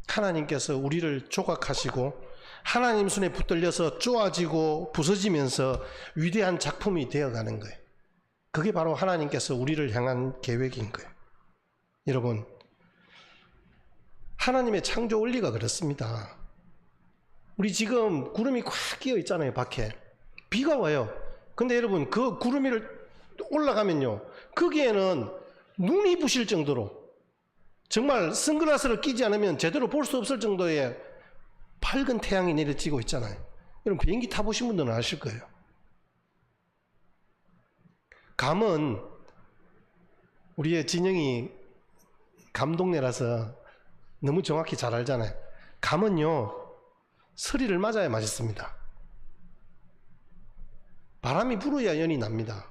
하나님께서 우리를 조각하시고 하나님 손에 붙들려서 쪼아지고 부서지면서 위대한 작품이 되어가는 거예요. 그게 바로 하나님께서 우리를 향한 계획인 거예요. 여러분, 하나님의 창조 원리가 그렇습니다. 우리 지금 구름이 꽉 끼어 있잖아요. 밖에 비가 와요. 근데 여러분, 그 구름 위를 올라가면요, 거기에는 눈이 부실 정도로, 정말 선글라스를 끼지 않으면 제대로 볼 수 없을 정도의 밝은 태양이 내려지고 있잖아요. 여러분, 비행기 타보신 분들은 아실 거예요. 감은, 우리의 진영이 감동네라서 너무 정확히 잘 알잖아요. 감은요, 서리를 맞아야 맛있습니다. 바람이 불어야 연이 납니다.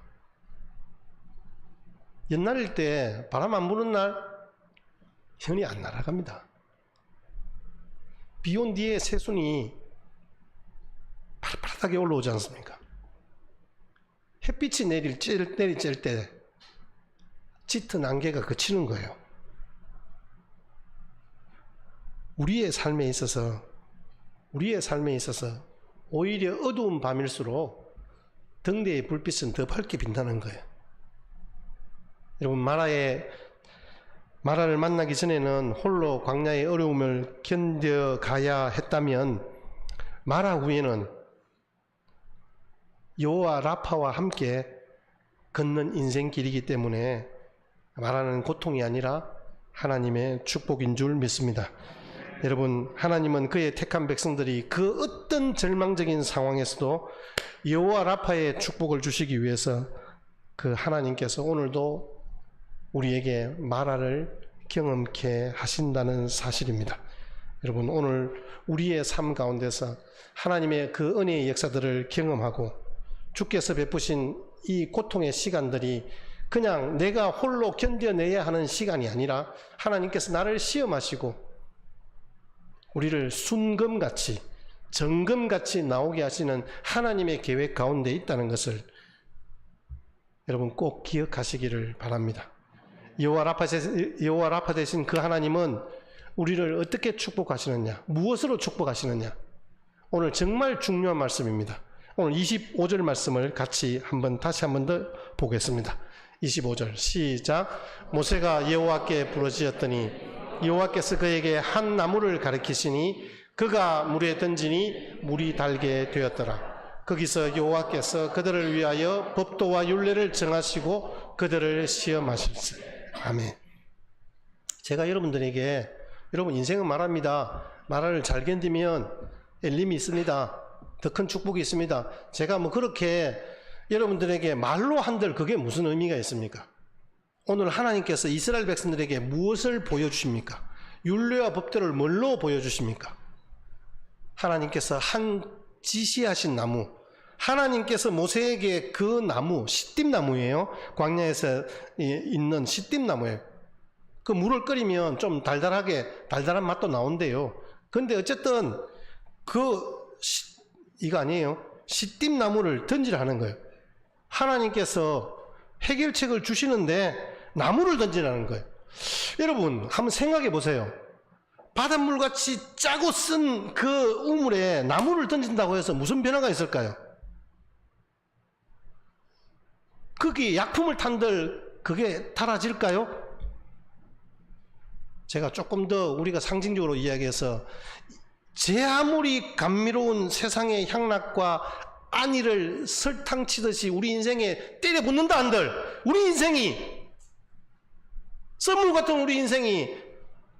옛날일 때 바람 안 부는 날 연이 안 날아갑니다. 비 온 뒤에 새순이 파릇파릇하게 올라오지 않습니까? 햇빛이 내리쬐을 때 짙은 안개가 그치는 거예요. 우리의 삶에 있어서 오히려 어두운 밤일수록 등대의 불빛은 더 밝게 빛나는 거예요. 여러분, 마라를 만나기 전에는 홀로 광야의 어려움을 견뎌가야 했다면, 마라 후에는 여호와 라파와 함께 걷는 인생길이기 때문에 마라는 고통이 아니라 하나님의 축복인 줄 믿습니다. 여러분, 하나님은 그의 택한 백성들이 그 어떤 절망적인 상황에서도 여호와 라파의 축복을 주시기 위해서 그 하나님께서 오늘도 우리에게 마라를 경험케 하신다는 사실입니다. 여러분, 오늘 우리의 삶 가운데서 하나님의 그 은혜의 역사들을 경험하고 주께서 베푸신 이 고통의 시간들이 그냥 내가 홀로 견뎌내야 하는 시간이 아니라 하나님께서 나를 시험하시고 우리를 순금같이, 정금같이 나오게 하시는 하나님의 계획 가운데 있다는 것을 여러분 꼭 기억하시기를 바랍니다. 여호와 라파 되신 그 하나님은 우리를 어떻게 축복하시느냐, 무엇으로 축복하시느냐, 오늘 정말 중요한 말씀입니다. 오늘 25절 말씀을 같이 다시 한번 더 보겠습니다. 25절 시작. 모세가 여호와께 부르짖었더니 여호와께서 그에게 한 나무를 가리키시니 그가 물에 던지니 물이 달게 되었더라. 거기서 여호와께서 그들을 위하여 법도와 율례를 정하시고 그들을 시험하실세. 아멘. 제가 여러분들에게, 여러분 인생은 말합니다. 말을 잘 견디면 엘림이 있습니다. 더 큰 축복이 있습니다. 제가 그렇게 여러분들에게 말로 한들 그게 무슨 의미가 있습니까? 오늘 하나님께서 이스라엘 백성들에게 무엇을 보여주십니까? 율례와 법도를 뭘로 보여주십니까? 하나님께서 지시하신 나무, 하나님께서 모세에게 그 나무, 시띠나무예요. 광야에서 있는 시띠나무예요. 그 물을 끓이면 좀 달달한 맛도 나온대요. 근데 어쨌든 이거 아니에요. 시띠나무를 던지라는 거예요. 하나님께서 해결책을 주시는데 나무를 던지라는 거예요. 여러분 한번 생각해 보세요. 바닷물같이 짜고 쓴 그 우물에 나무를 던진다고 해서 무슨 변화가 있을까요? 거기에 약품을 탄들 그게 달아질까요? 제가 조금 더 우리가 상징적으로 이야기해서, 제 아무리 감미로운 세상의 향락과 안위를 설탕 치듯이 우리 인생에 때려 붓는다 한들, 우리 인생이, 썰물 같은 우리 인생이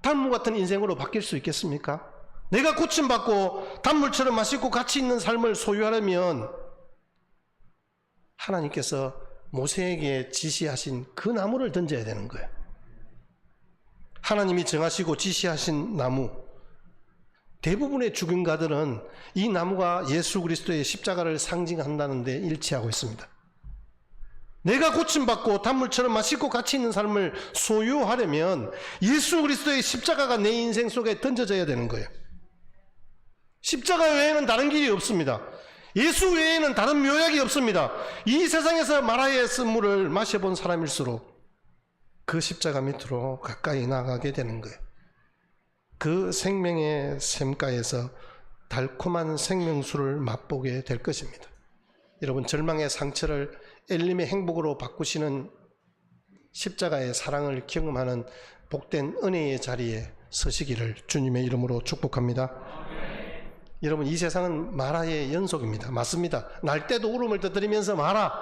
단물 같은 인생으로 바뀔 수 있겠습니까? 내가 고침받고 단물처럼 맛있고 가치 있는 삶을 소유하려면 하나님께서 모세에게 지시하신 그 나무를 던져야 되는 거예요. 하나님이 정하시고 지시하신 나무, 대부분의 주경가들은 이 나무가 예수 그리스도의 십자가를 상징한다는 데 일치하고 있습니다. 내가 고침받고 단물처럼 맛있고 가치 있는 삶을 소유하려면 예수 그리스도의 십자가가 내 인생 속에 던져져야 되는 거예요. 십자가 외에는 다른 길이 없습니다. 예수 외에는 다른 묘약이 없습니다. 이 세상에서 마라의 쓴물을 마셔본 사람일수록 그 십자가 밑으로 가까이 나가게 되는 거예요. 그 생명의 샘가에서 달콤한 생명수를 맛보게 될 것입니다. 여러분, 절망의 상처를 엘림의 행복으로 바꾸시는 십자가의 사랑을 경험하는 복된 은혜의 자리에 서시기를 주님의 이름으로 축복합니다. 여러분, 이 세상은 마라의 연속입니다. 맞습니다. 날 때도 울음을 터뜨리면서 마라.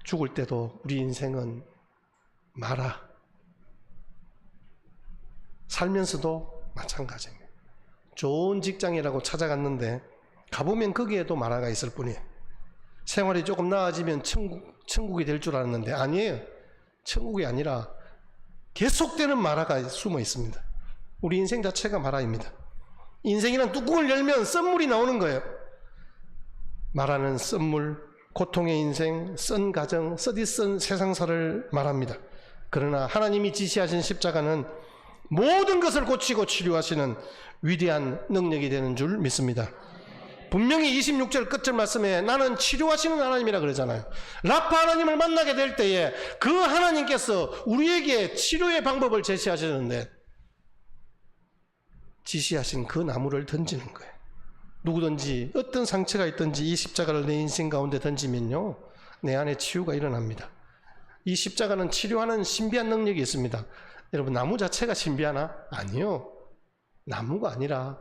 죽을 때도 우리 인생은 마라. 살면서도 마찬가지입니다. 좋은 직장이라고 찾아갔는데 가보면 거기에도 마라가 있을 뿐이에요. 생활이 조금 나아지면 천국이 될 줄 알았는데 아니에요. 천국이 아니라 계속되는 마라가 숨어 있습니다. 우리 인생 자체가 마라입니다. 인생이란 뚜껑을 열면 썬물이 나오는 거예요. 마라는 썬물, 고통의 인생, 썬 가정, 써디쓴 세상사를 말합니다. 그러나 하나님이 지시하신 십자가는 모든 것을 고치고 치료하시는 위대한 능력이 되는 줄 믿습니다. 분명히 26절 끝절 말씀에 나는 치료하시는 하나님이라 그러잖아요. 라파 하나님을 만나게 될 때에 그 하나님께서 우리에게 치료의 방법을 제시하시는데 지시하신 그 나무를 던지는 거예요. 누구든지 어떤 상처가 있든지 이 십자가를 내 인생 가운데 던지면요, 내 안에 치유가 일어납니다. 이 십자가는 치료하는 신비한 능력이 있습니다. 여러분, 나무 자체가 신비하나? 아니요. 나무가 아니라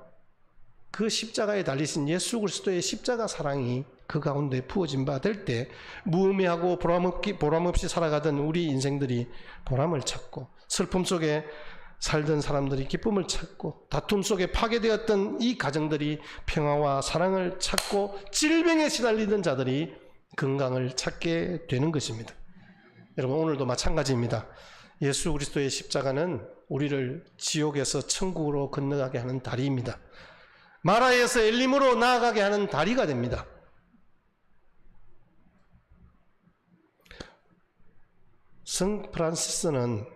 그 십자가에 달리신 예수 그리스도의 십자가 사랑이 그 가운데 부어진 바 될 때 무의미하고 보람없이 살아가던 우리 인생들이 보람을 찾고, 슬픔 속에 살던 사람들이 기쁨을 찾고, 다툼 속에 파괴되었던 이 가정들이 평화와 사랑을 찾고, 질병에 시달리던 자들이 건강을 찾게 되는 것입니다. 여러분, 오늘도 마찬가지입니다. 예수 그리스도의 십자가는 우리를 지옥에서 천국으로 건너가게 하는 다리입니다. 마라에서 엘림으로 나아가게 하는 다리가 됩니다. 성 프란시스는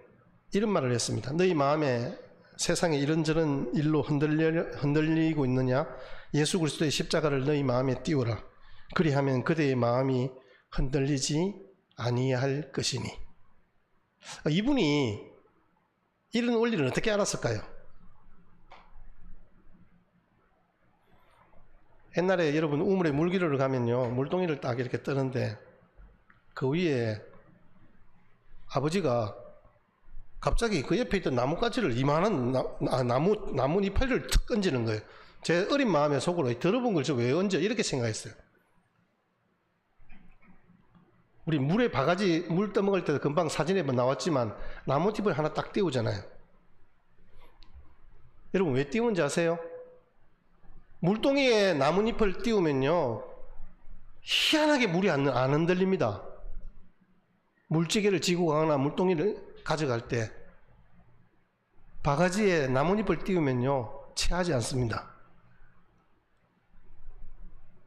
이런 말을 했습니다. 너희 마음에 세상에 이런저런 일로 흔들리고 있느냐? 예수 그리스도의 십자가를 너희 마음에 띄우라. 그리하면 그대의 마음이 흔들리지 아니할 것이니. 이분이 이런 원리를 어떻게 알았을까요? 옛날에 여러분 우물에 물기를 가면요, 물동이를 딱 이렇게 뜨는데 그 위에 아버지가 갑자기 그 옆에 있던 나뭇가지를 이만한 나무 이파리를 툭 얹는 거예요. 제 어린 마음의 속으로 더러운 걸 저 왜 얹어? 이렇게 생각했어요. 우리 물에 바가지 물 떠먹을 때도 금방 사진에 나왔지만 나무팁을 하나 딱 띄우잖아요. 여러분, 왜 띄우는지 아세요? 물동이에 나뭇잎을 띄우면요, 희한하게 물이 안 흔들립니다. 물지개를 지고 가거나 물동이를 가져갈 때 바가지에 나뭇잎을 띄우면요, 체하지 않습니다.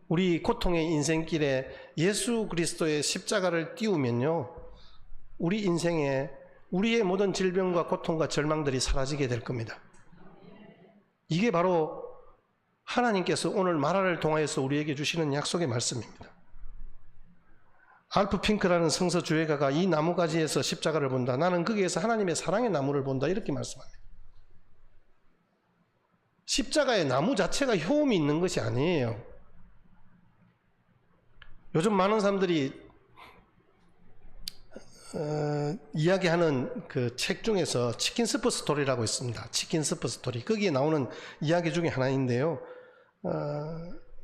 우리 고통의 인생길에 예수 그리스도의 십자가를 띄우면요, 우리 인생에 우리의 모든 질병과 고통과 절망들이 사라지게 될 겁니다. 이게 바로 하나님께서 오늘 마라를 통하여서 우리에게 주시는 약속의 말씀입니다. 알프 핑크라는 성서 주회가가 이 나무가지에서 십자가를 본다, 나는 거기에서 하나님의 사랑의 나무를 본다, 이렇게 말씀합니다. 십자가의 나무 자체가 효험이 있는 것이 아니에요. 요즘 많은 사람들이 이야기하는 그 책 중에서 치킨 스프 스토리라고 있습니다. 치킨 스프 스토리. 거기에 나오는 이야기 중에 하나인데요.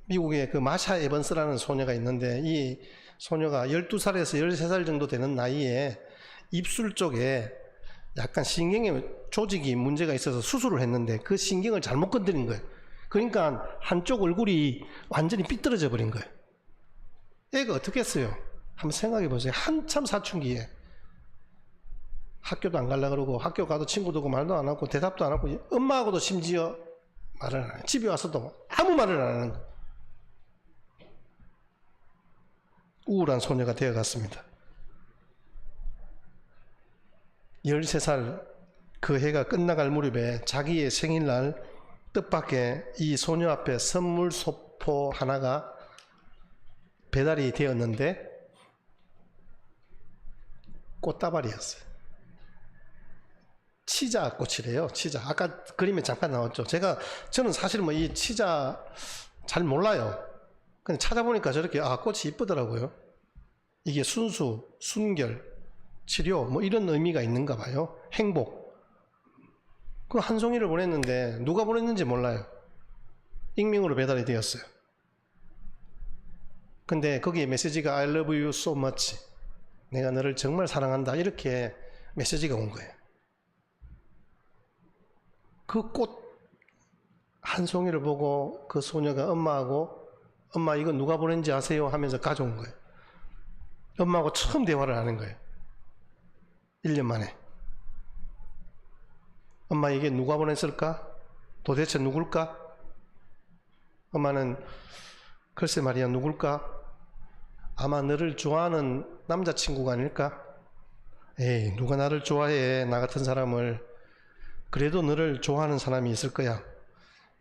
미국의 그 마샤 에번스라는 소녀가 있는데, 이 소녀가 12살에서 13살 정도 되는 나이에 입술 쪽에 약간 신경의 조직이 문제가 있어서 수술을 했는데 그 신경을 잘못 건드린 거예요. 그러니까 한쪽 얼굴이 완전히 삐뚤어져 버린 거예요. 애가 어떻게 했어요? 한번 생각해 보세요. 한참 사춘기에 학교도 안 가려고 그러고, 학교 가도 친구도 오고 말도 안 하고 대답도 안 하고, 엄마하고도 심지어 말을 안 해요. 집에 와서도 아무 말을 안 하는 거예요. 우울한 소녀가 되어갔습니다. 13살 그 해가 끝나갈 무렵에 자기의 생일날 뜻밖의 이 소녀 앞에 선물 소포 하나가 배달이 되었는데 꽃다발이었어요. 치자 꽃이래요. 치자. 아까 그림에 잠깐 나왔죠. 저는 사실 뭐 이 치자 잘 몰라요. 근데 찾아보니까 저렇게 꽃이 이쁘더라고요. 이게 순수, 순결, 치료 뭐 이런 의미가 있는가 봐요. 행복. 그 한 송이를 보냈는데 누가 보냈는지 몰라요. 익명으로 배달이 되었어요. 근데 거기에 메시지가 I love you so much. 내가 너를 정말 사랑한다. 이렇게 메시지가 온 거예요. 그 꽃 한 송이를 보고 그 소녀가 엄마하고 엄마 이거 누가 보낸지 아세요? 하면서 가져온 거예요. 엄마하고 처음 대화를 하는 거예요. 1년 만에. 엄마 이게 누가 보냈을까? 도대체 누굴까? 엄마는 글쎄 말이야 누굴까? 아마 너를 좋아하는 남자친구가 아닐까? 에이 누가 나를 좋아해 나 같은 사람을. 그래도 너를 좋아하는 사람이 있을 거야.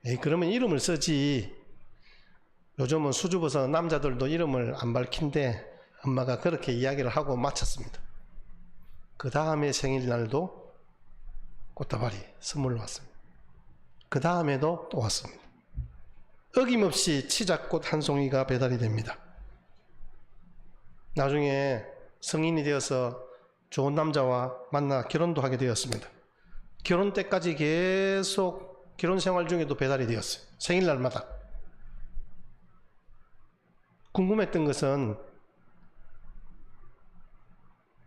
에이 그러면 이름을 쓰지. 요즘은 수줍어서 남자들도 이름을 안 밝힌대. 엄마가 그렇게 이야기를 하고 마쳤습니다. 그 다음에 생일날도 꽃다발이 선물로 왔습니다. 그 다음에도 또 왔습니다. 어김없이 치자꽃 한 송이가 배달이 됩니다. 나중에 성인이 되어서 좋은 남자와 만나 결혼도 하게 되었습니다. 결혼 때까지 계속 결혼 생활 중에도 배달이 되었어요. 생일날마다. 궁금했던 것은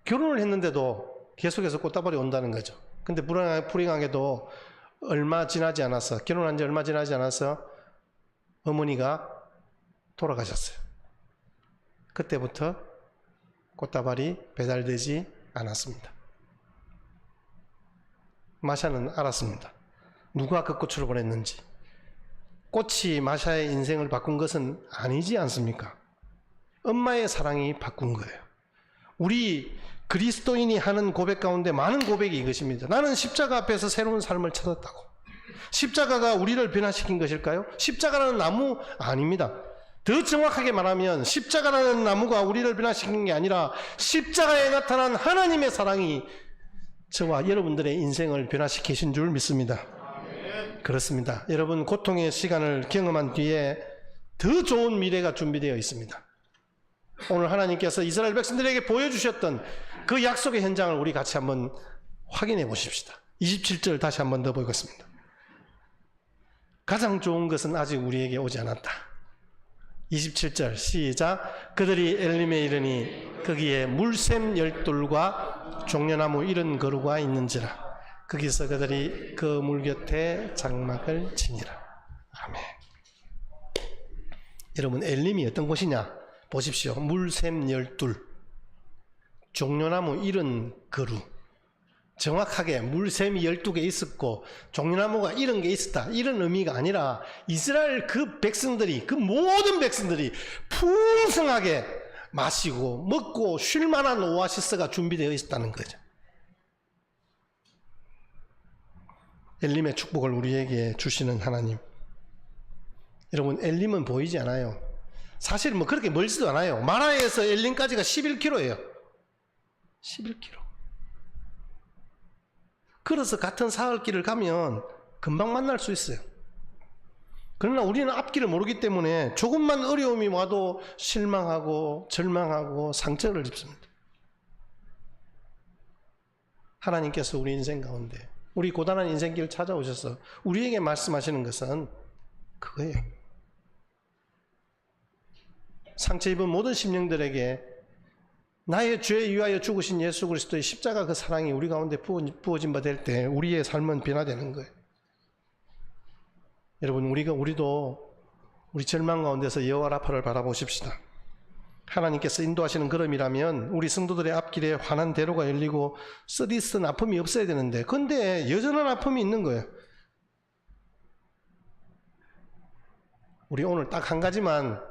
결혼을 했는데도 계속해서 꽃다발이 온다는 거죠. 근데 불행하게도 얼마 지나지 않아서, 결혼한 지 얼마 지나지 않아서 어머니가 돌아가셨어요. 그때부터 꽃다발이 배달되지 않았습니다. 마샤는 알았습니다. 누가 그 꽃을 보냈는지. 꽃이 마샤의 인생을 바꾼 것은 아니지 않습니까? 엄마의 사랑이 바꾼 거예요. 우리 그리스도인이 하는 고백 가운데 많은 고백이 이것입니다. 나는 십자가 앞에서 새로운 삶을 찾았다고. 십자가가 우리를 변화시킨 것일까요? 십자가라는 나무 아닙니다. 더 정확하게 말하면 십자가라는 나무가 우리를 변화시킨 게 아니라 십자가에 나타난 하나님의 사랑이 저와 여러분들의 인생을 변화시키신 줄 믿습니다. 그렇습니다. 여러분 고통의 시간을 경험한 뒤에 더 좋은 미래가 준비되어 있습니다. 오늘 하나님께서 이스라엘 백성들에게 보여주셨던 그 약속의 현장을 우리 같이 한번 확인해 보십시다. 27절 다시 한번 더 보겠습니다. 가장 좋은 것은 아직 우리에게 오지 않았다. 27절 시작. 그들이 엘림에 이르니 거기에 물샘 12돌과 종려나무 70그루가 있는지라. 거기서 그들이 그 물 곁에 장막을 치니라. 아멘. 여러분 엘림이 어떤 곳이냐 보십시오. 물샘 12, 종려나무 70그루. 정확하게 물샘이 12개 있었고 종려나무가 이런 게 있었다, 이런 의미가 아니라 이스라엘 그 백성들이, 그 모든 백성들이 풍성하게 마시고 먹고 쉴 만한 오아시스가 준비되어 있었다는 거죠. 엘림의 축복을 우리에게 주시는 하나님. 여러분 엘림은 보이지 않아요. 사실 뭐 그렇게 멀지도 않아요. 마라에서 엘림까지가 11km예요. 11km. 걸어서 같은 사흘길을 가면 금방 만날 수 있어요. 그러나 우리는 앞길을 모르기 때문에 조금만 어려움이 와도 실망하고 절망하고 상처를 입습니다. 하나님께서 우리 인생 가운데 우리 고단한 인생길을 찾아오셔서 우리에게 말씀하시는 것은 그거예요. 상처 입은 모든 심령들에게 나의 죄에 위하여 죽으신 예수 그리스도의 십자가 그 사랑이 우리 가운데 부어진 바 될 때 우리의 삶은 변화되는 거예요. 여러분 우리도 우리 절망 가운데서 여호와 라파를 바라보십시다. 하나님께서 인도하시는 걸음이라면 우리 성도들의 앞길에 환한 대로가 열리고 쓰디쓴 아픔이 없어야 되는데 근데 여전한 아픔이 있는 거예요. 우리 오늘 딱 한 가지만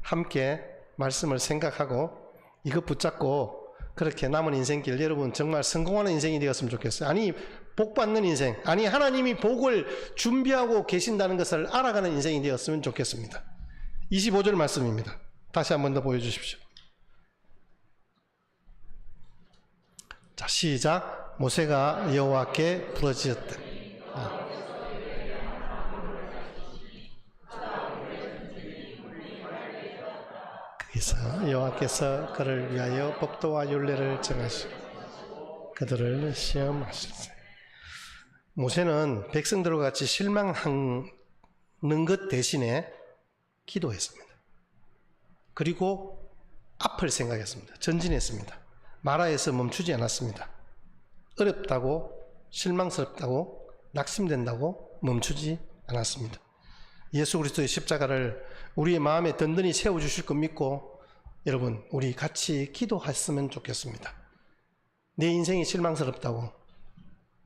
함께 말씀을 생각하고 이것 붙잡고 그렇게 남은 인생길 여러분 정말 성공하는 인생이 되었으면 좋겠어요. 아니 복받는 인생, 아니 하나님이 복을 준비하고 계신다는 것을 알아가는 인생이 되었으면 좋겠습니다. 25절 말씀입니다. 다시 한 번 더 보여주십시오. 자 시작. 모세가 여호와께 부르짖었다. 거기서 여호와께서 그를 위하여 법도와 율례를 정하시고 그들을 시험하셨어요. 모세는 백성들과 같이 실망하는 것 대신에 기도했습니다. 그리고 앞을 생각했습니다. 전진했습니다. 마라에서 멈추지 않았습니다. 어렵다고, 실망스럽다고, 낙심된다고 멈추지 않았습니다. 예수 그리스도의 십자가를 우리의 마음에 든든히 세워주실 것 믿고 여러분 우리 같이 기도했으면 좋겠습니다. 내 인생이 실망스럽다고,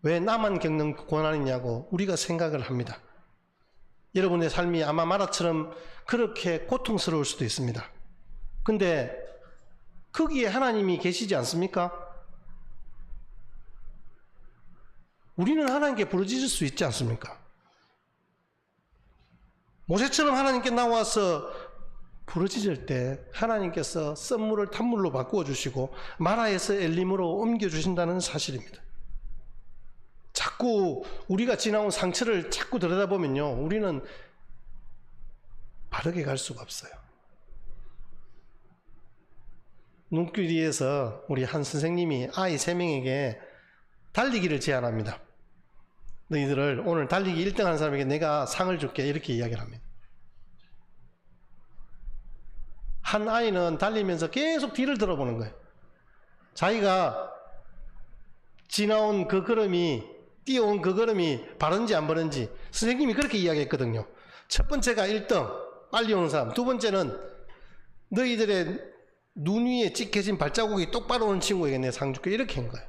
왜 나만 겪는 고난이냐고 우리가 생각을 합니다. 여러분의 삶이 아마 마라처럼 그렇게 고통스러울 수도 있습니다. 근데 거기에 하나님이 계시지 않습니까? 우리는 하나님께 부르짖을 수 있지 않습니까? 모세처럼 하나님께 나와서 부르짖을 때 하나님께서 썸물을 탄물로 바꾸어 주시고 마라에서 엘림으로 옮겨 주신다는 사실입니다. 자꾸 우리가 지나온 상처를 자꾸 들여다보면요, 우리는 바르게 갈 수가 없어요. 눈길 위에서 우리 한 선생님이 아이 3명에게 달리기를 제안합니다. 너희들을 오늘 달리기 1등 하는 사람에게 내가 상을 줄게, 이렇게 이야기를 합니다. 한 아이는 달리면서 계속 뒤를 돌아보는 거예요. 자기가 지나온 그 걸음이, 뛰어온 그 걸음이 바른지 안 바른지 선생님이 그렇게 이야기했거든요. 첫 번째가 1등, 빨리 오는 사람. 두 번째는 너희들의 눈 위에 찍혀진 발자국이 똑바로 오는 친구에게 내 상 줄게, 이렇게 한 거예요.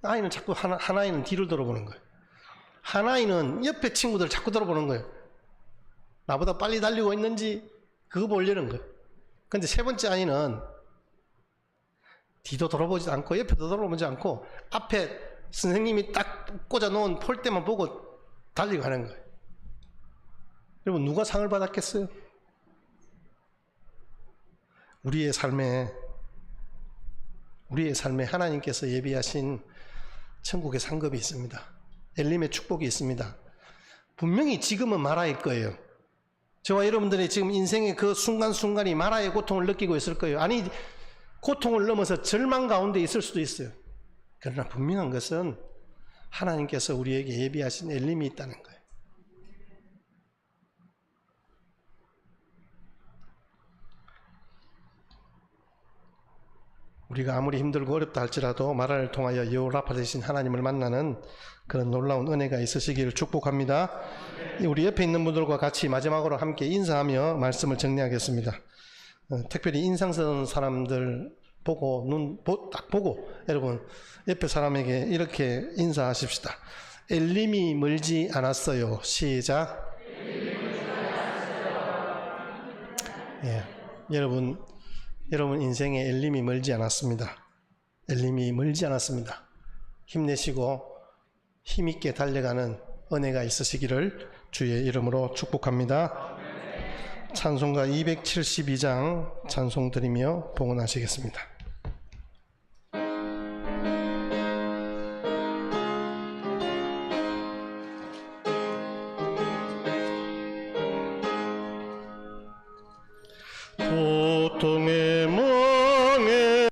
아이는 자꾸 한 아이는 뒤를 돌아보는 거예요. 한 아이는 옆에 친구들 자꾸 돌아보는 거예요. 나보다 빨리 달리고 있는지 그거 보려는 거예요. 근데 세 번째 아이는 뒤도 돌아보지 않고 옆에도 돌아보지 않고 앞에 선생님이 딱 꽂아놓은 폴대만 보고 달리고 하는 거예요. 여러분 누가 상을 받았겠어요? 우리의 삶에 하나님께서 예비하신 천국의 상급이 있습니다. 엘림의 축복이 있습니다. 분명히 지금은 마라일 거예요. 저와 여러분들이 지금 인생의 그 순간순간이 마라의 고통을 느끼고 있을 거예요. 아니, 고통을 넘어서 절망 가운데 있을 수도 있어요. 그러나 분명한 것은 하나님께서 우리에게 예비하신 엘림이 있다는 거예요. 우리가 아무리 힘들고 어렵다 할지라도 마라를 통하여 여호라파 되신 하나님을 만나는 그런 놀라운 은혜가 있으시기를 축복합니다. 우리 옆에 있는 분들과 같이 마지막으로 함께 인사하며 말씀을 정리하겠습니다. 특별히 인상 쓰는 사람들 보고 딱 보고 여러분 옆에 사람에게 이렇게 인사하십시다. 엘림이 멀지 않았어요. 시작. 예, 여러분 인생에 엘림이 멀지 않았습니다. 엘림이 멀지 않았습니다. 힘내시고 힘있게 달려가는 은혜가 있으시기를 주의 이름으로 축복합니다. 찬송가 272장 찬송 드리며 봉헌하시겠습니다. 보통의 멍에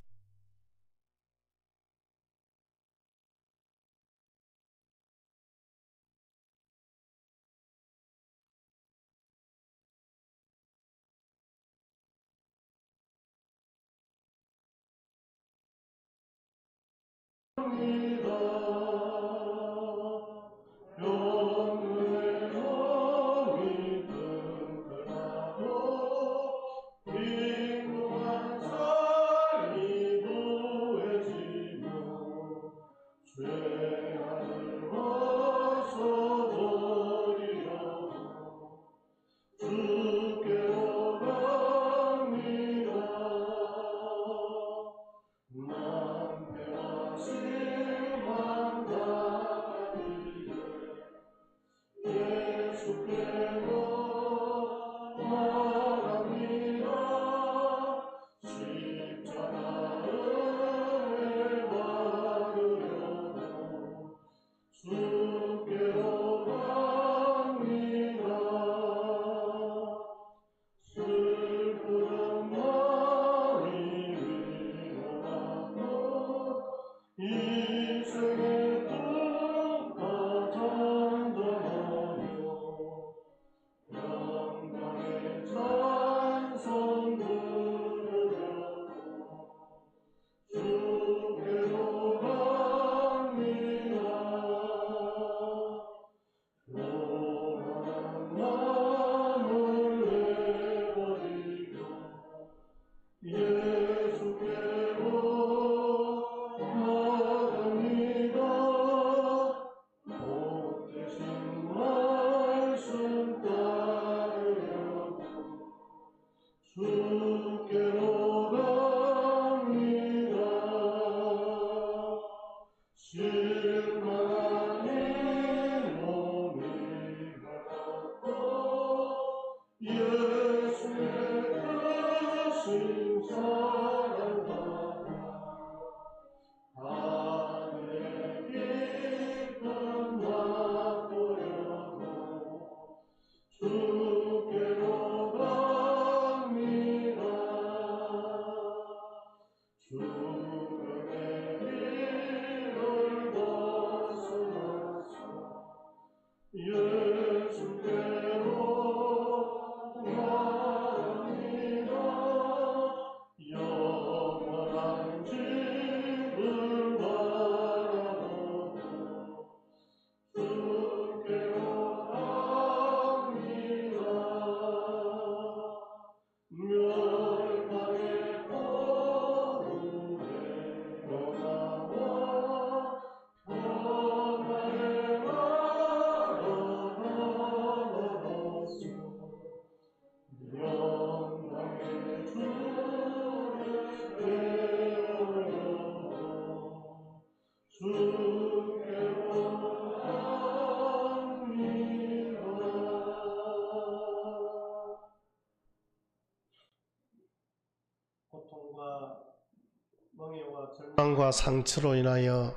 고난과 상처로 인하여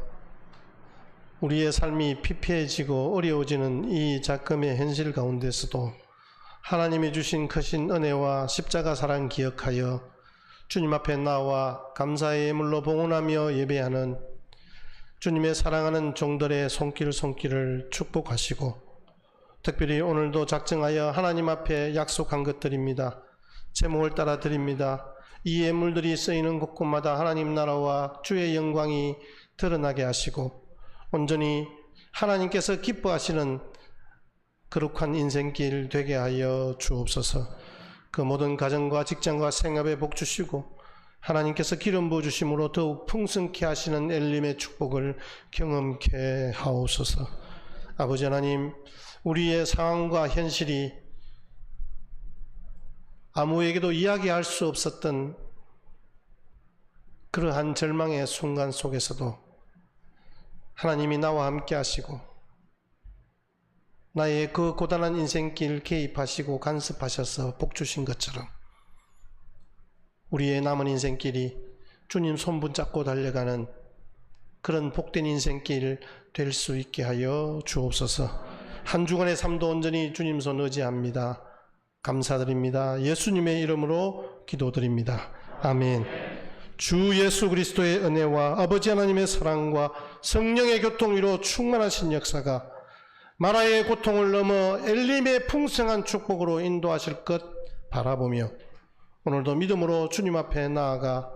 우리의 삶이 피폐해지고 어려워지는 이 작금의 현실 가운데서도 하나님이 주신 크신 은혜와 십자가 사랑 기억하여 주님 앞에 나와 감사의 예물로 봉헌하며 예배하는 주님의 사랑하는 종들의 손길을 축복하시고, 특별히 오늘도 작정하여 하나님 앞에 약속한 것들입니다. 제목을 따라 드립니다. 이 예물들이 쓰이는 곳곳마다 하나님 나라와 주의 영광이 드러나게 하시고 온전히 하나님께서 기뻐하시는 거룩한 인생길 되게 하여 주옵소서. 그 모든 가정과 직장과 생업에 복 주시고 하나님께서 기름 부어주심으로 더욱 풍성케 하시는 엘림의 축복을 경험케 하옵소서. 아버지 하나님, 우리의 상황과 현실이 아무에게도 이야기할 수 없었던 그러한 절망의 순간 속에서도 하나님이 나와 함께 하시고 나의 그 고단한 인생길 개입하시고 간섭하셔서 복 주신 것처럼 우리의 남은 인생길이 주님 손붙잡고 달려가는 그런 복된 인생길 될 수 있게 하여 주옵소서. 한 주간의 삶도 온전히 주님 손 의지합니다. 감사드립니다. 예수님의 이름으로 기도드립니다. 아멘. 주 예수 그리스도의 은혜와 아버지 하나님의 사랑과 성령의 교통 위로 충만하신 역사가 마라의 고통을 넘어 엘림의 풍성한 축복으로 인도하실 것 바라보며 오늘도 믿음으로 주님 앞에 나아가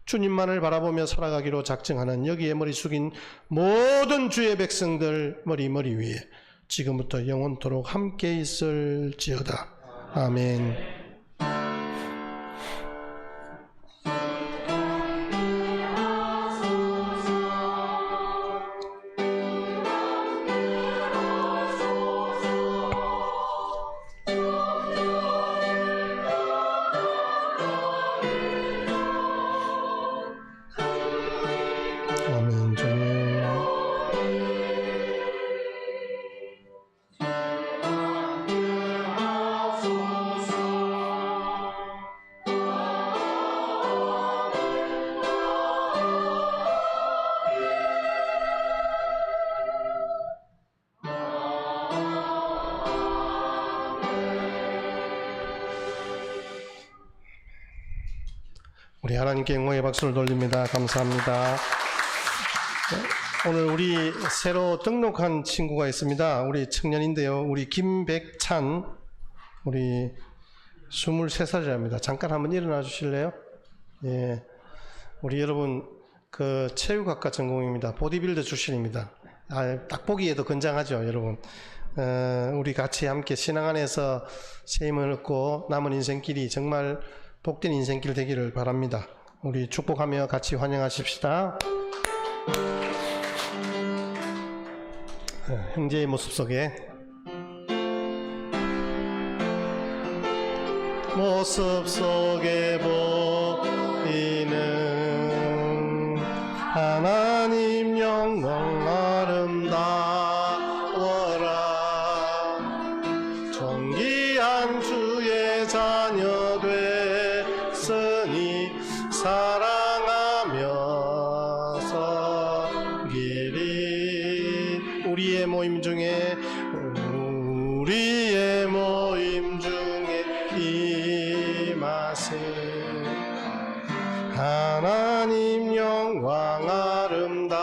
주님만을 바라보며 살아가기로 작정하는 여기에 머리 숙인 모든 주의 백성들 머리 위에 지금부터 영원토록 함께 있을지어다. 아멘. 아멘. 주님. 우리 하나님께 영광의 박수를 돌립니다. 감사합니다. 오늘 우리 새로 등록한 친구가 있습니다. 우리 청년인데요. 우리 김백찬, 우리 23살이랍니다. 잠깐 한번 일어나 주실래요? 예. 우리 여러분, 그 체육학과 전공입니다. 보디빌더 출신입니다. 딱 보기에도 건장하죠, 여러분. 우리 같이 함께 신앙 안에서 세임을 얻고 남은 인생길이 정말 복된 인생길 되기를 바랍니다. 우리 축복하며 같이 환영하십시다. 형제의 모습 속에 보이는 하나님 영광 아름다워라. 존귀한 주의 자녀 됐으니 사랑하며 섬기리. 우리의 모임 중에 임하신 하나님 영광 아름다워라.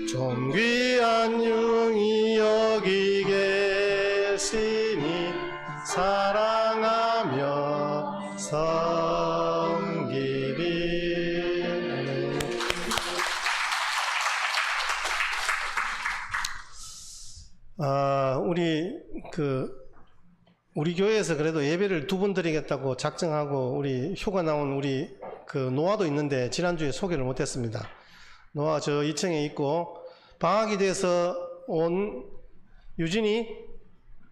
존귀한 영이 여기 계시니 사랑하며 섬기리. 우리 교회에서 그래도 예배를 2번 드리겠다고 작정하고 우리 휴가 나온 우리 그 노아도 있는데 지난주에 소개를 못했습니다. 노아 저 2층에 있고, 방학이 돼서 온 유진이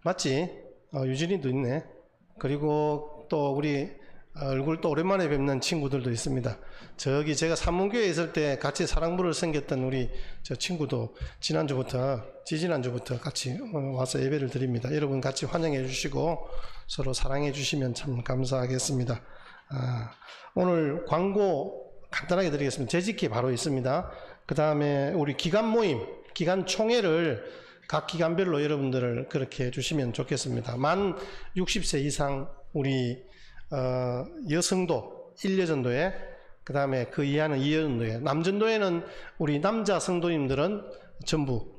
맞지? 유진이도 있네. 그리고 또 우리 얼굴 또 오랜만에 뵙는 친구들도 있습니다. 저기 제가 산문교회에 있을 때 같이 사랑부를 섬겼던 우리 저 친구도 지지난주부터 같이 와서 예배를 드립니다. 여러분 같이 환영해 주시고 서로 사랑해 주시면 참 감사하겠습니다. 오늘 광고 간단하게 드리겠습니다. 재직기 바로 있습니다. 그 다음에 우리 기관 모임, 기관 총회를 각 기관별로 여러분들을 그렇게 해주시면 좋겠습니다. 만 60세 이상 우리 여성도 1여전도에, 그 다음에 그 이하는 2여전도에, 남전도에는 우리 남자 성도님들은 전부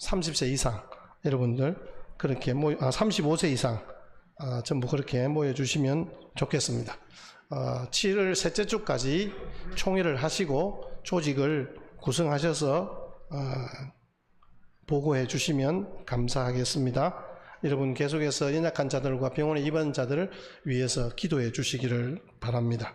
30세 이상 여러분들 그렇게 35세 이상 전부 그렇게 모여주시면 좋겠습니다. 7월 셋째 주까지 총회를 하시고 조직을 구성하셔서 보고해 주시면 감사하겠습니다. 여러분 계속해서 연약한 자들과 병원에 입원자들을 위해서 기도해 주시기를 바랍니다.